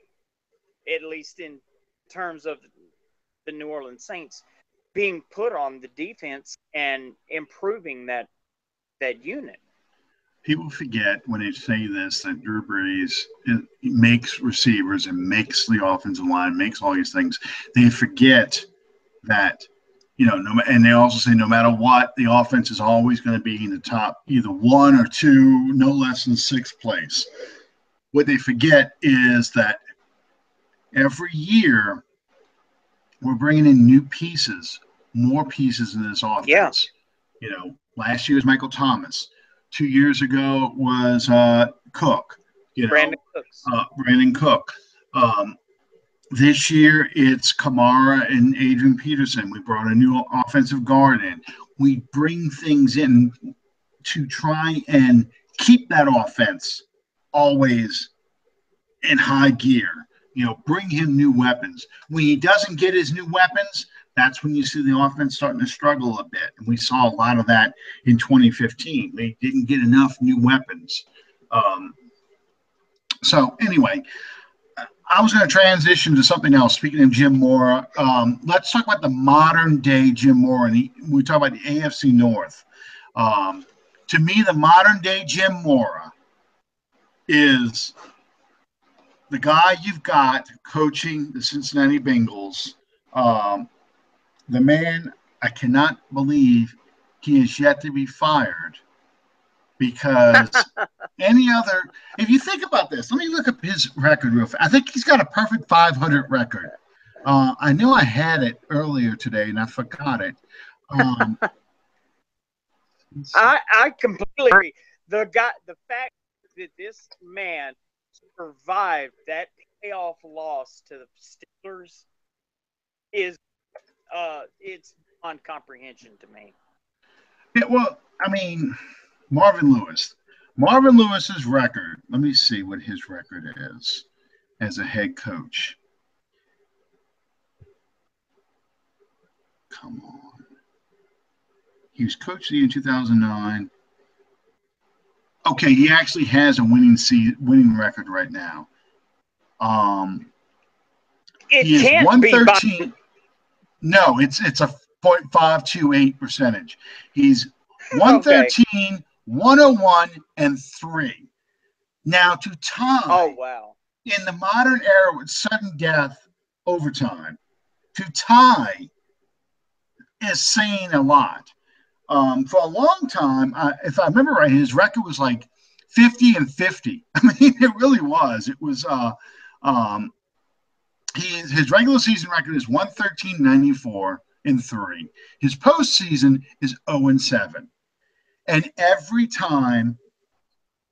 least in terms of the New Orleans Saints, being put on the defense and improving that unit. People forget when they say this that Drew Brees makes receivers and makes the offensive line, makes all these things. They forget that, and they also say no matter what, the offense is always going to be in the top either 1 or 2, no less than 6th place. What they forget is that every year we're bringing in new pieces, more pieces in this offense. Yeah. Last year was Michael Thomas. 2 years ago was Cook. Brandon Cook. This year it's Kamara and Adrian Peterson. We brought a new offensive guard in. We bring things in to try and keep that offense always in high gear. Bring him new weapons. When he doesn't get his new weapons, that's when you see the offense starting to struggle a bit. And we saw a lot of that in 2015. They didn't get enough new weapons. So anyway, I was going to transition to something else. Speaking of Jim Mora, let's talk about the modern day Jim Mora. And we talk about the AFC North. To me, the modern day Jim Mora is the guy you've got coaching the Cincinnati Bengals. The man, I cannot believe he is yet to be fired, because if you think about this, let me look up his record real fast. I think he's got a perfect 500 record. I knew I had it earlier today and I forgot it. I completely agree. The fact that this man survived that playoff loss to the Steelers is it's beyond comprehension to me. Yeah, well, I mean, Marvin Lewis's record. Let me see what his record is as a head coach. Come on. He was coach of the year in 2009. Okay, he actually has a winning record right now. He is 113. No, it's a .528 percentage. He's 113, okay. 101, and 3. Now to tie. Oh wow! In the modern era with sudden death overtime, to tie is saying a lot. For a long time, if I remember right, his record was like 50-50. I mean, it really was. It was. His regular season record is 113-94 and 3. His postseason is 0-7. And every time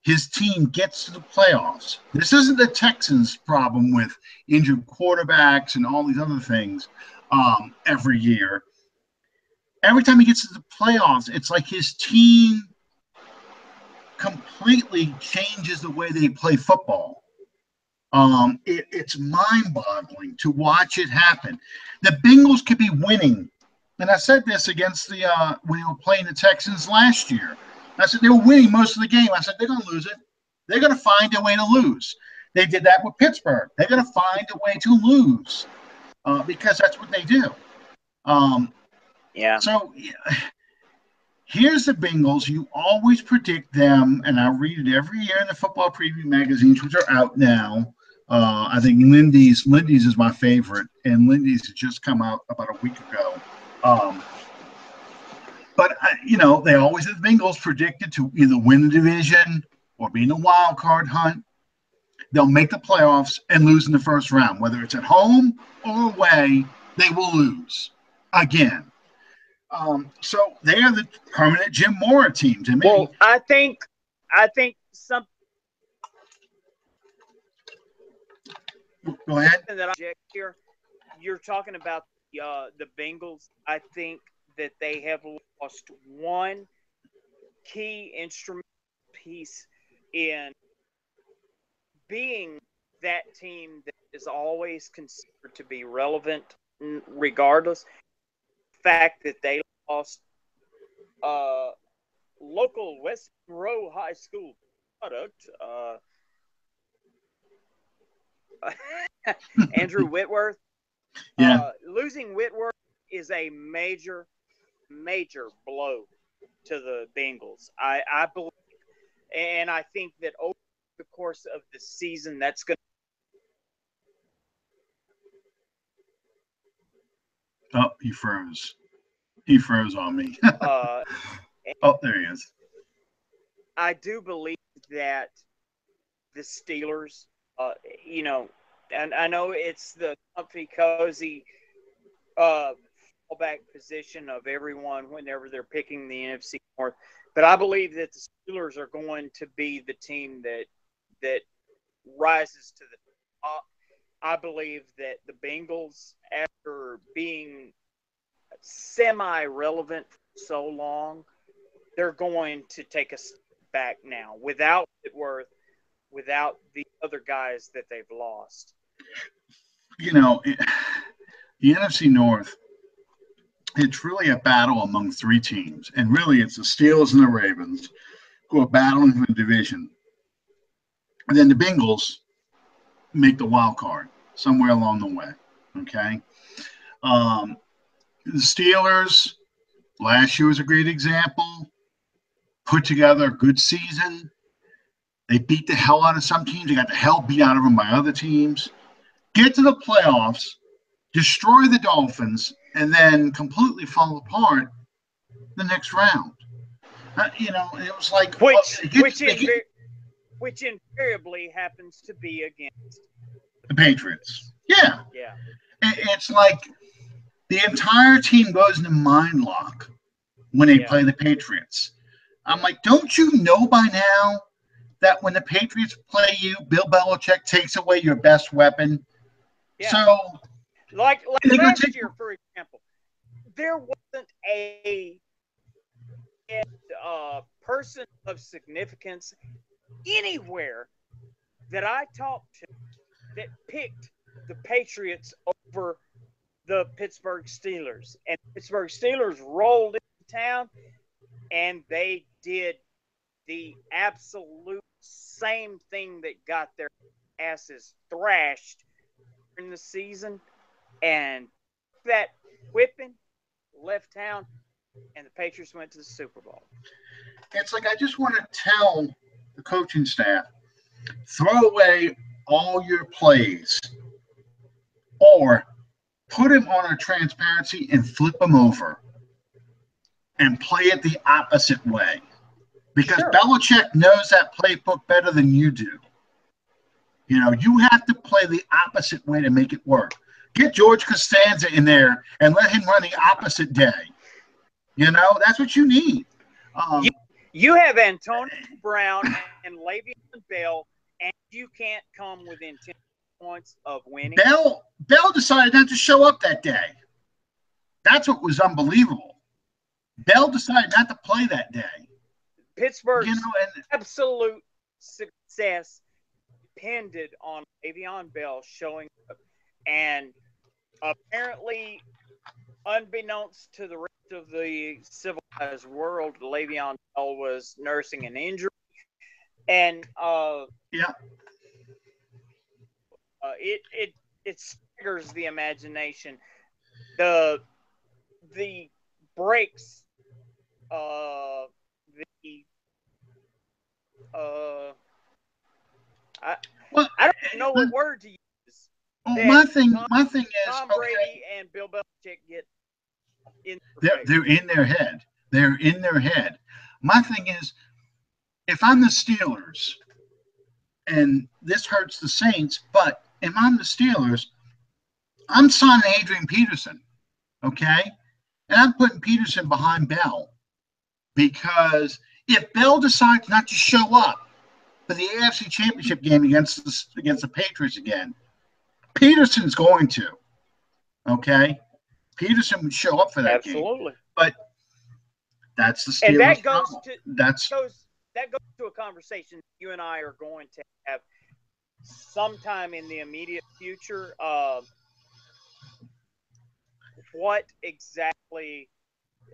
his team gets to the playoffs, this isn't the Texans' problem with injured quarterbacks and all these other things every year. Every time he gets to the playoffs, it's like his team completely changes the way they play football. It's mind-boggling to watch it happen. The Bengals could be winning, and I said this against when we were playing the Texans last year. I said they were winning most of the game. I said they're going to lose it. They're going to find a way to lose. They did that with Pittsburgh. They're going to find a way to lose because that's what they do. Yeah. So here's the Bengals. You always predict them, and I read it every year in the football preview magazines, which are out now. I think Lindy's is my favorite, and Lindy's has just come out about a week ago. But they always have the Bengals predicted to either win the division or be in a wild card hunt. They'll make the playoffs and lose in the first round, whether it's at home or away. They will lose again. So they are the permanent Jim Mora team to me. Well, I think some. Go ahead. That I here, you're talking about the Bengals. I think that they have lost one key instrument piece in being that team that is always considered to be relevant, regardless. The fact that they lost local West Monroe High School product, Andrew Whitworth. Yeah. Losing Whitworth is a major blow to the Bengals. I believe, and I think that over the course of the season, that's going to. Oh, he froze. He froze on me. Oh, there he is. I do believe that the Steelers, and I know it's the comfy, cozy fallback position of everyone whenever they're picking the NFC North, but I believe that the Steelers are going to be the team that rises to the top. I believe that the Bengals, after being semi-relevant for so long, they're going to take a step back now without Whitworth, without the other guys that they've lost. The NFC North, it's really a battle among three teams, and really it's the Steelers and the Ravens who are battling for the division. And then the Bengals make the wild card somewhere along the way. Okay. The Steelers last year was a great example. Put together a good season. They beat the hell out of some teams. They got the hell beat out of them by other teams. Get to the playoffs, destroy the Dolphins, and then completely fall apart the next round. It was like which invariably happens to be against the Patriots. Yeah. Yeah. It's like the entire team goes into mind lock when they play the Patriots. I'm like, don't you know by now that when the Patriots play you, Bill Belichick takes away your best weapon? Yeah. So, like last year, for example, there wasn't a person of significance anywhere that I talked to that picked the Patriots over the Pittsburgh Steelers. And Pittsburgh Steelers rolled into town, and they did the absolute same thing that got their asses thrashed in the season, and that whipping left town, and the Patriots went to the Super Bowl. It's like I just want to tell the coaching staff, throw away all your plays or put them on a transparency and flip them over and play it the opposite way. Because Belichick knows that playbook better than you do. You have to play the opposite way to make it work. Get George Costanza in there and let him run the opposite day. That's what you need. You have Antonio Brown and Le'Veon Bell, and you can't come within 10 points of winning. Bell decided not to show up that day. That's what was unbelievable. Bell decided not to play that day. Pittsburgh's absolute success depended on Le'Veon Bell showing up, and apparently, unbeknownst to the rest of the civilized world, Le'Veon Bell was nursing an injury, and it staggers the imagination. The breaks, I don't know what word to use. Well, my thing is Tom Brady and Bill Belichick get in. They're in their head. They're in their head. My thing is, if I'm the Steelers, and this hurts the Saints, but if I'm the Steelers, I'm signing Adrian Peterson, okay? And I'm putting Peterson behind Bell because if Bell decides not to show up for the AFC Championship game against the Patriots again, Peterson's going to. Okay? Peterson would show up for that game. But that's the Steelers' and that goes problem. to that goes to a conversation you and I are going to have sometime in the immediate future. What exactly?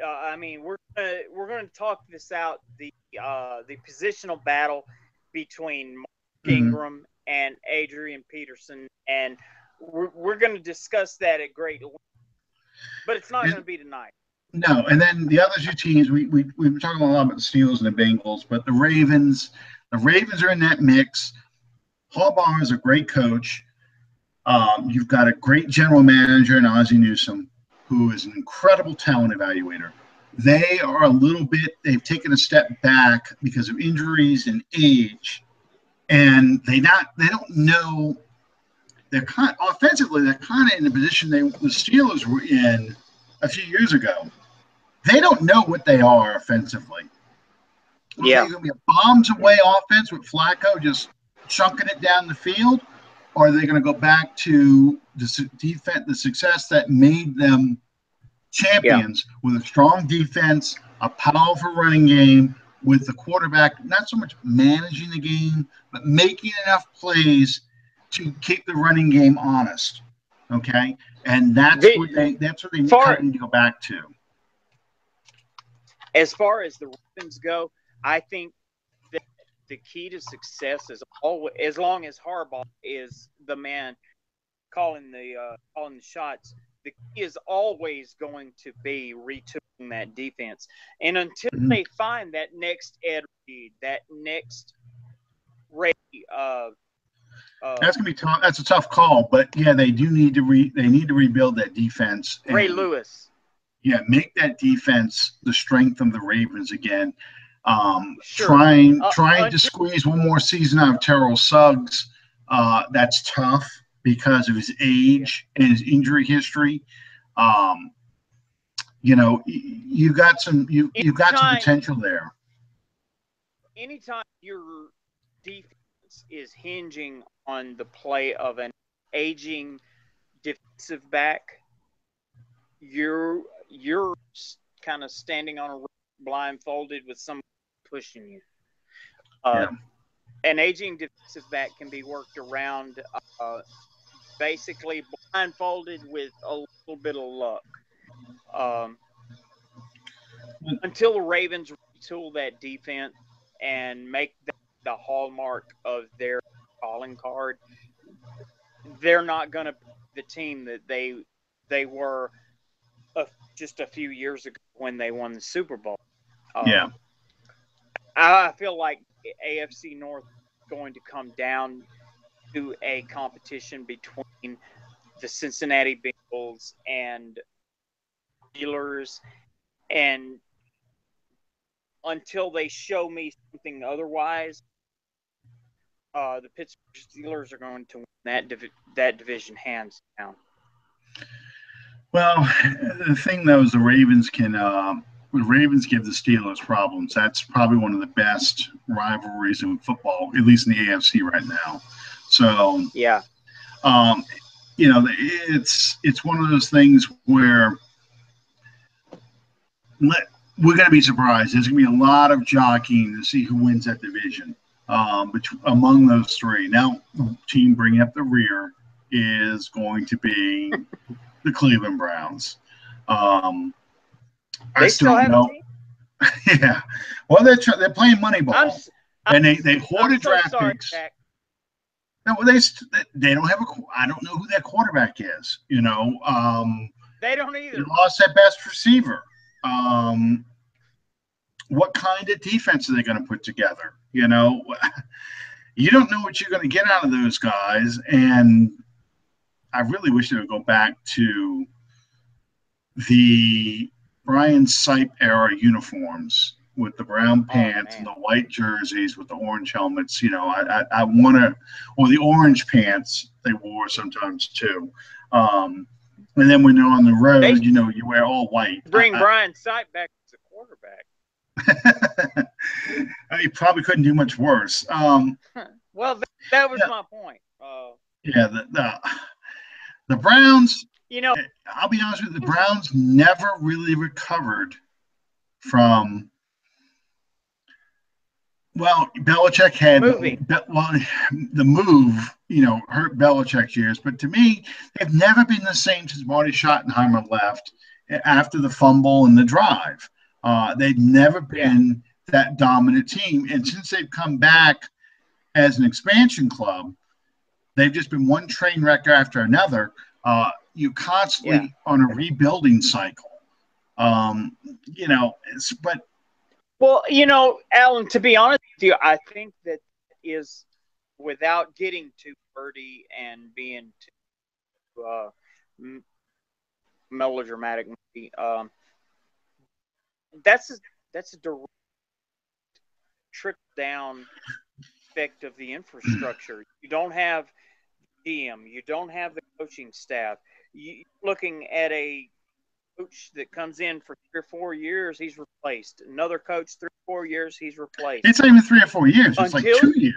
I mean, we're gonna talk this out, the positional battle between Mark Ingram and Adrian Peterson, and we're going to discuss that at great length. But it's not going to be tonight. No, and then the other two teams, we've been talking a lot about the Steelers and the Bengals, but the Ravens are in that mix. Harbaugh is a great coach. You've got a great general manager in Ozzie Newsome, who is an incredible talent evaluator. They are they've taken a step back because of injuries and age, and they don't know. Offensively, they're kind of in the position the Steelers were in a few years ago. They don't know what they are offensively. Yeah. Are they going to be a bombs away offense with Flacco just chunking it down the field, or are they going to go back to the defense, the success that made them champions with a strong defense, a powerful running game, with the quarterback not so much managing the game, but making enough plays to keep the running game honest, okay? And that's what they kind of need to go back to. As far as the Ravens go, I think that the key to success is always, as long as Harbaugh is the man calling the shots, the key is always going to be retooling that defense. And until they find that next Ed Reed, that next Ray. That's gonna be tough. That's a tough call, but yeah, they do need to rebuild that defense. Ray Lewis. Yeah, make that defense the strength of the Ravens again. Sure. Trying to squeeze one more season out of Terrell Suggs. That's tough because of his age and his injury history. You've got some potential there. Anytime your defense is hinging on the play of an aging defensive back, you're kind of standing on a rope blindfolded with someone pushing you. An aging defensive back can be worked around basically blindfolded with a little bit of luck. Until the Ravens retool that defense and make that the hallmark of their calling card, they're not going to be the team that they were just a few years ago when they won the Super Bowl. I feel like AFC North is going to come down to a competition between the Cincinnati Bengals and Steelers, and until they show me something otherwise, the Pittsburgh Steelers are going to win that division hands down. Well, the thing though is the Ravens give the Steelers problems. That's probably one of the best rivalries in football, at least in the AFC right now. So yeah, it's one of those things where we're going to be surprised. There's going to be a lot of jockeying to see who wins that division among those three. Now, the team bringing up the rear is going to be the Cleveland Browns. I still don't know. Yeah. Well, they're playing Moneyball, and they hoarded draft picks. Jack. No, they don't have I don't know who that quarterback is. They don't either. They lost that best receiver. What kind of defense are they going to put together? You don't know what you're going to get out of those guys, and I really wish they would go back to the Brian Sipe era uniforms with the brown pants and the white jerseys with the orange helmets. I want to, or the orange pants they wore sometimes too. And then when they're on the They road, you wear all white. bring Brian Sipe back as a quarterback. He probably couldn't do much worse. Well, that was my point. Yeah, the Browns, I'll be honest with you, the Browns never really recovered from. Well, Belichick had the move, hurt Belichick's years. But to me, they've never been the same since Marty Schottenheimer left after the fumble and the drive. They've never been that dominant team. And since they've come back as an expansion club, they've just been one train wreck after another. You constantly on a rebuilding cycle. But. Well, Alan, to be honest with you, I think that is, without getting too wordy and being too melodramatic, that's a direct trickle-down effect of the infrastructure. You don't have GM, you don't have the coaching staff. You're looking at a coach that comes in for 3 or 4 years, he's replaced. Another coach, 3 or 4 years, he's replaced. It's not even 3 or 4 years. It's like 2 years.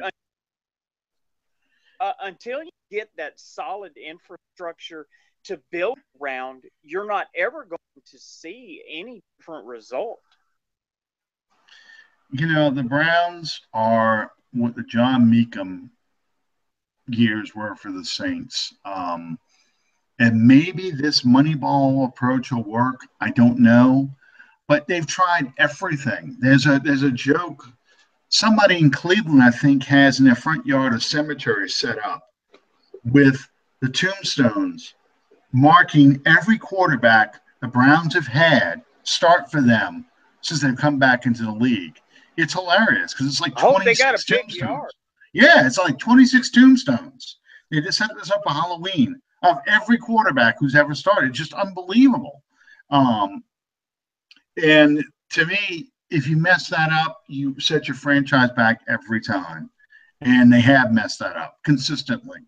Until you get that solid infrastructure to build around, you're not ever going to see any different result. The Browns are what the John Meekum years were for the Saints. And maybe this Moneyball approach will work. I don't know. But they've tried everything. There's a joke. Somebody in Cleveland, I think, has in their front yard a cemetery set up with the tombstones marking every quarterback the Browns have had start for them since they've come back into the league. It's hilarious because it's like 26 tombstones. Yeah, it's like 26 tombstones. They just set this up for Halloween of every quarterback who's ever started. Just unbelievable. And to me, if you mess that up, you set your franchise back every time. And they have messed that up consistently.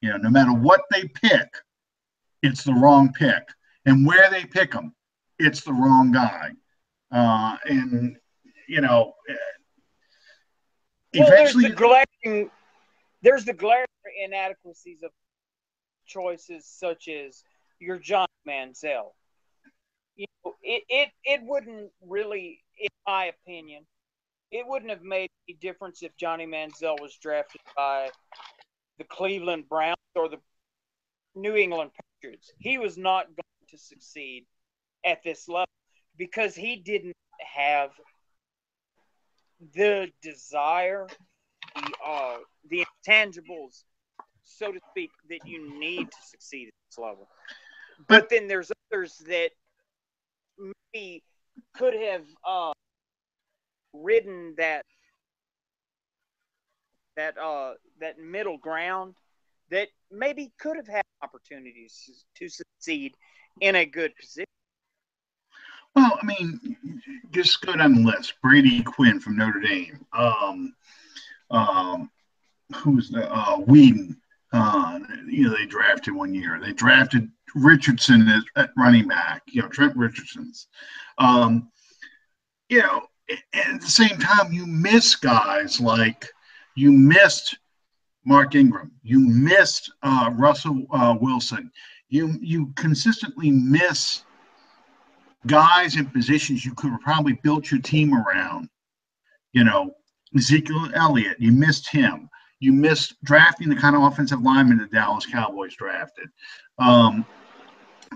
No matter what they pick, it's the wrong pick. And where they pick them, it's the wrong guy. Eventually, there's the glaring inadequacies of choices such as your Johnny Manziel. It wouldn't really, in my opinion, it wouldn't have made any difference if Johnny Manziel was drafted by the Cleveland Browns or the New England Patriots. He was not going to succeed at this level because he didn't have the desire, the intangibles, so to speak, that you need to succeed at this level. But then there's others that maybe could have ridden that middle ground, that maybe could have had opportunities to succeed in a good position. Well, I mean, just go down the list. Brady Quinn from Notre Dame. Who's the Whedon? They drafted one year. They drafted Richardson at running back. Trent Richardson's. And at the same time, you miss guys like you missed Mark Ingram. You missed Russell Wilson. You consistently miss guys in positions you could have probably built your team around. Ezekiel Elliott, you missed him. You missed drafting the kind of offensive lineman the Dallas Cowboys drafted.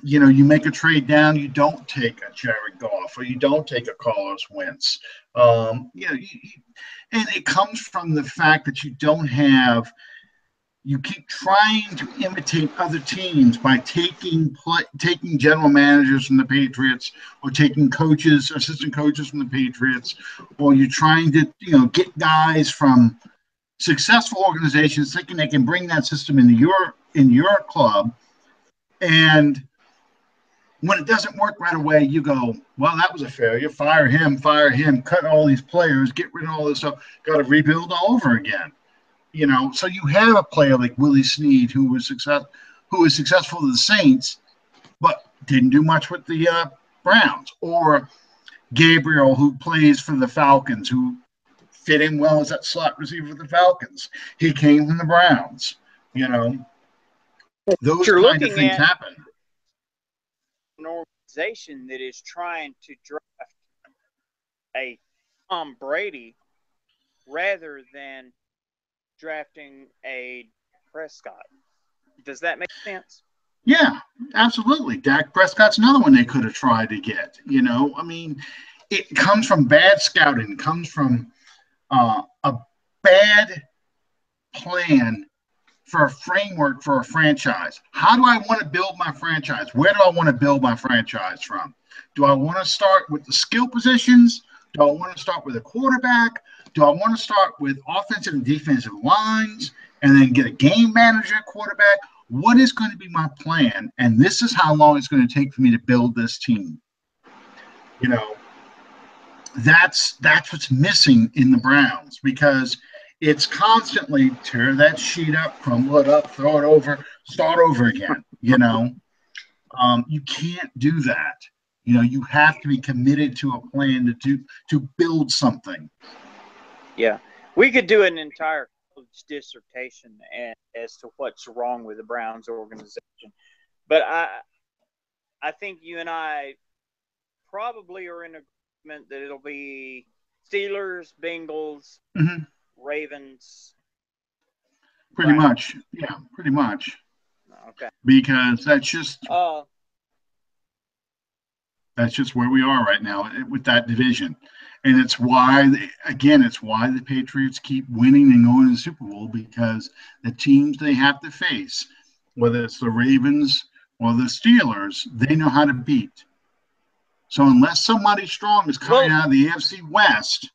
You make a trade down, you don't take a Jared Goff or you don't take a Carlos Wentz. And it comes from the fact that you keep trying to imitate other teams by taking general managers from the Patriots or taking assistant coaches from the Patriots, or you're trying to, get guys from successful organizations thinking they can bring that system into your club. And when it doesn't work right away, you go, well, that was a failure. Fire him, cut all these players, get rid of all this stuff, got to rebuild all over again. So you have a player like Willie Snead who was successful to the Saints, but didn't do much with the Browns. Or Gabriel, who plays for the Falcons, who fit in well as that slot receiver for the Falcons. He came from the Browns. You know, those You're kind of looking things at happen. an organization that is trying to draft a Tom Brady rather than drafting a Prescott. Does that make sense? Yeah, absolutely. Dak Prescott's another one they could have tried to get. You know, I mean, it comes from bad scouting. It comes from a bad plan for a framework for a franchise. How do I want to build my franchise? Where do I want to build my franchise from? Do I want to start with the skill positions? Do I want to start with a quarterback? Do I want to start with offensive and defensive lines and then get a game manager quarterback? What is going to be my plan? And this is how long it's going to take for me to build this team. You know, that's what's missing in the Browns, because it's constantly tear that sheet up, crumble it up, throw it over, start over again. You know, you can't do that. You know, you have to be committed to a plan to build something. Yeah, we could do an entire college dissertation as to what's wrong with the Browns organization, but I think you and I probably are in agreement that it'll be Steelers, Bengals, Mm-hmm. Ravens. Pretty much. Yeah, pretty much. Okay. Because that's just where we are right now with that division. And it's why, again, it's why the Patriots keep winning and going to the Super Bowl, because the teams they have to face, whether it's the Ravens or the Steelers, they know how to beat. So unless somebody strong is coming out of the AFC West,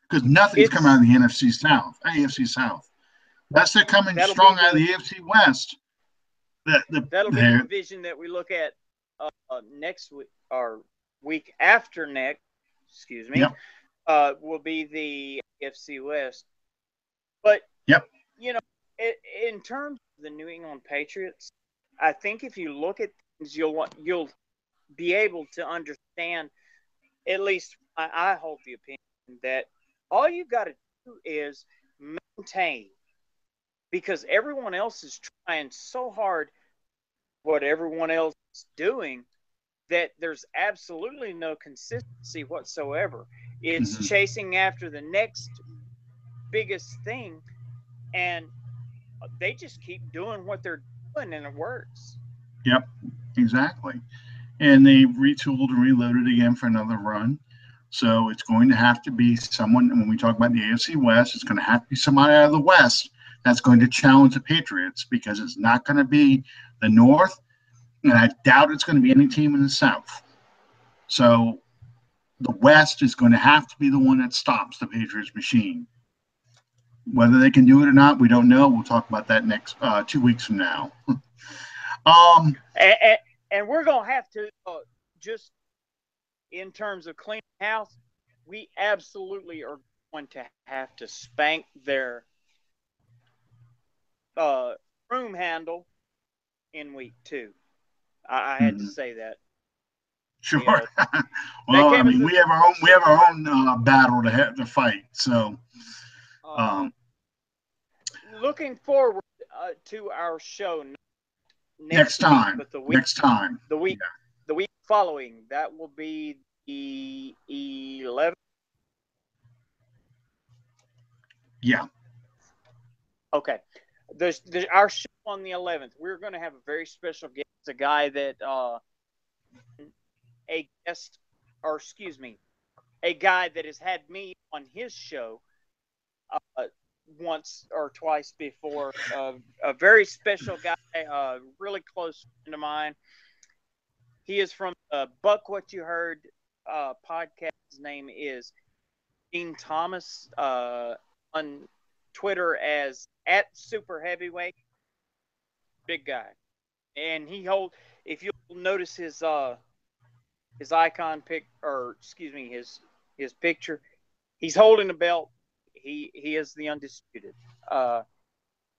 because nothing's coming out of the AFC South. Unless they're coming strong out of the AFC West, that'll be the division that we look at next week or week after next. Excuse me. Yep. Will be the AFC West. But you know, in terms of the New England Patriots, I think if you look at things, you'll be able to understand. At least I hold the opinion that all you've got to do is maintain, because everyone else is trying so hard what everyone else is doing that there's absolutely no consistency whatsoever. It's chasing after the next biggest thing, and they just keep doing what they're doing, and it works. Yep, exactly. And they retooled and reloaded again for another run. So it's going to have to be someone, when we talk about the AFC West, it's going to have to be somebody out of the West that's going to challenge the Patriots, because it's not going to be the North, and I doubt it's going to be any team in the South. So the West is going to have to be the one that stops the Patriots machine. Whether they can do it or not, we don't know. We'll talk about that next 2 weeks from now. And we're going to have to, just in terms of cleaning house, we absolutely are going to have to spank their room handle in week 2. I had to say that. Sure. You know, well, I mean, we have our own battle to fight. So, looking forward to our show next time. Week, but the week following, that will be the 11th. Yeah. Okay. There's our show on the 11th. We're going to have a very special guest, a guy that a guy that has had me on his show once or twice before. A very special guy, a really close friend of mine. He is from Buck What You Heard podcast. His name is Dean Thomas, on Twitter as @SuperHeavyweight. Big guy. And if you'll notice his icon pic, or excuse me, his picture, he's holding a belt. He is the undisputed.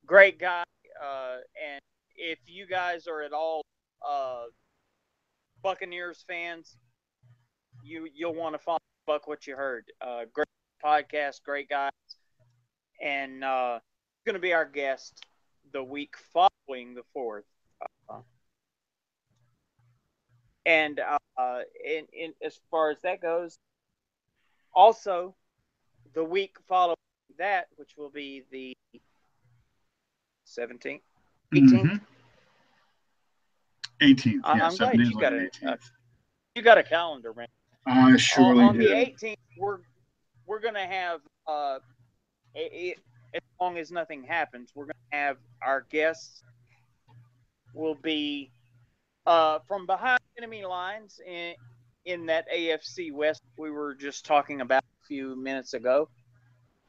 Great guy. And if you guys are at all Buccaneers fans, you'll want to follow Buck What You Heard. Great podcast, great guys, and he's going to be our guest the week following the 4th. And as far as that goes, also the week following that, which will be the 17th, 18th. 18th. I'm Yeah, glad you got 18th. You got a calendar, man. I surely on do. the 18th, we're gonna have as long as nothing happens, we're gonna have our guests will be from behind enemy lines in that AFC West we were just talking about a few minutes ago.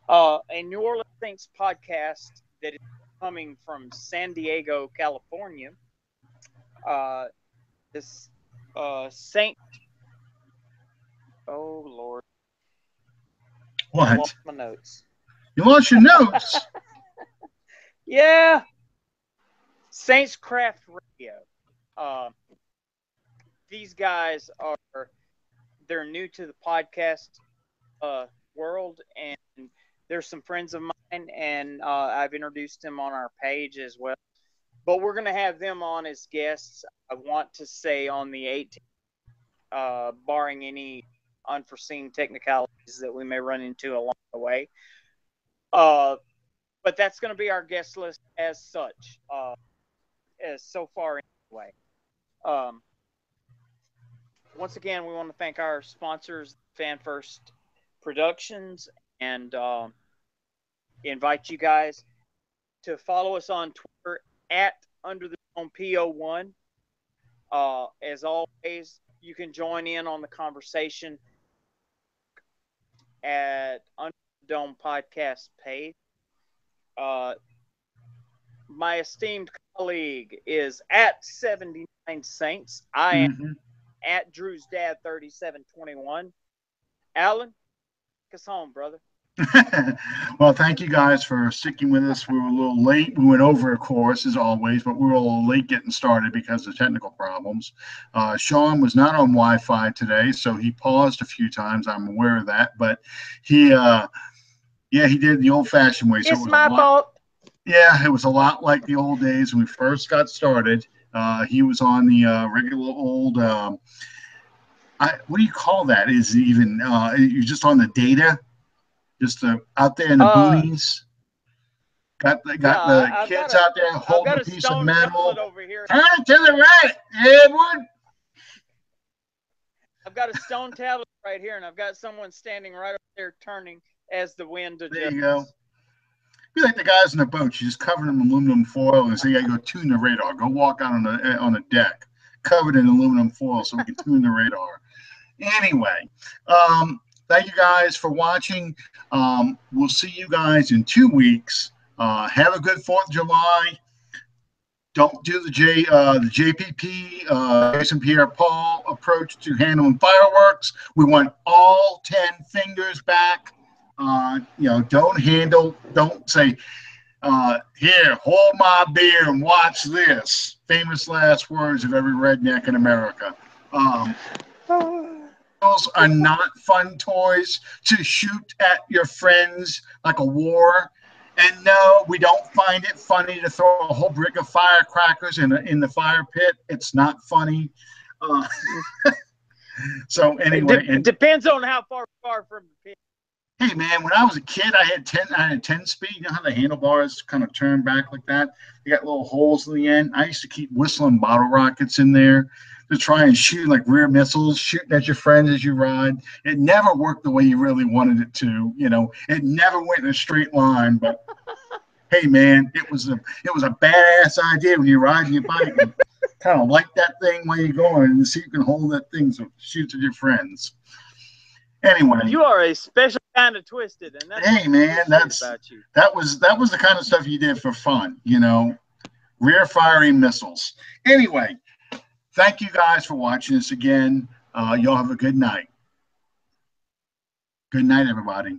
A New Orleans Saints podcast that is coming from San Diego, California. This Saint. Oh Lord! What? I lost my notes. You lost your notes? Yeah. Saints Craft Radio. These guys they're new to the podcast world, and they're some friends of mine, and I've introduced them on our page as well. But we're going to have them on as guests, I want to say, on the 18th, barring any unforeseen technicalities that we may run into along the way. But that's going to be our guest list as such, as so far anyway. Once again, we want to thank our sponsors, Fan First Productions, and invite you guys to follow us on Twitter at Under the Dome PO1. As always, you can join in on the conversation at Under the Dome podcast page. My esteemed colleague is at 79 Saints. I am at Drew's Dad 3721. Alan, take us home, brother. Well, thank you guys for sticking with us. We were a little late. We went over, of course, as always, but we were a little late getting started because of technical problems. Sean was not on Wi-Fi today, so he paused a few times. I'm aware of that, but he did the old-fashioned way. So it's my fault. Yeah, it was a lot like the old days when we first got started. He was on the regular old. What do you call that? Is it even you're just on the data? Just out there in the boonies. Got the kids out there holding a piece of metal. Over here. Turn it to the right, Edward. I've got a stone tablet right here, and I've got someone standing right up there turning as the wind adjusts. There you go. Be like the guys in the boat. You just cover them in aluminum foil and say, "Yeah, go tune the radar. Go walk out on the deck, covered in aluminum foil, so we can tune the radar." Anyway. Thank you guys for watching. We'll see you guys in 2 weeks. Have a good 4th of July. Don't do the JPP, Jason Pierre-Paul approach to handling fireworks. We want all 10 fingers back. Don't say, here, hold my beer and watch this. Famous last words of every redneck in America. Are not fun toys to shoot at your friends like a war. And no, we don't find it funny to throw a whole brick of firecrackers in the fire pit. It's not funny. So anyway, it depends on how far from the pit. Hey man, when I was a kid, I had 10 speed. You know how the handlebars kind of turn back like that? You got little holes in the end. I used to keep whistling bottle rockets in there to try and shoot like rear missiles, shooting at your friends as you ride. It never worked the way you really wanted it to. It never went in a straight line. But hey, man, it was a badass idea when you're riding your bike and kind of light that thing while you're going and see if you can hold that thing so it shoots at your friends. Anyway, you are a special kind of twisted, and that's hey, man, about you. that was the kind of stuff you did for fun, rear firing missiles. Anyway. Thank you guys for watching us again. Y'all have a good night. Good night, everybody.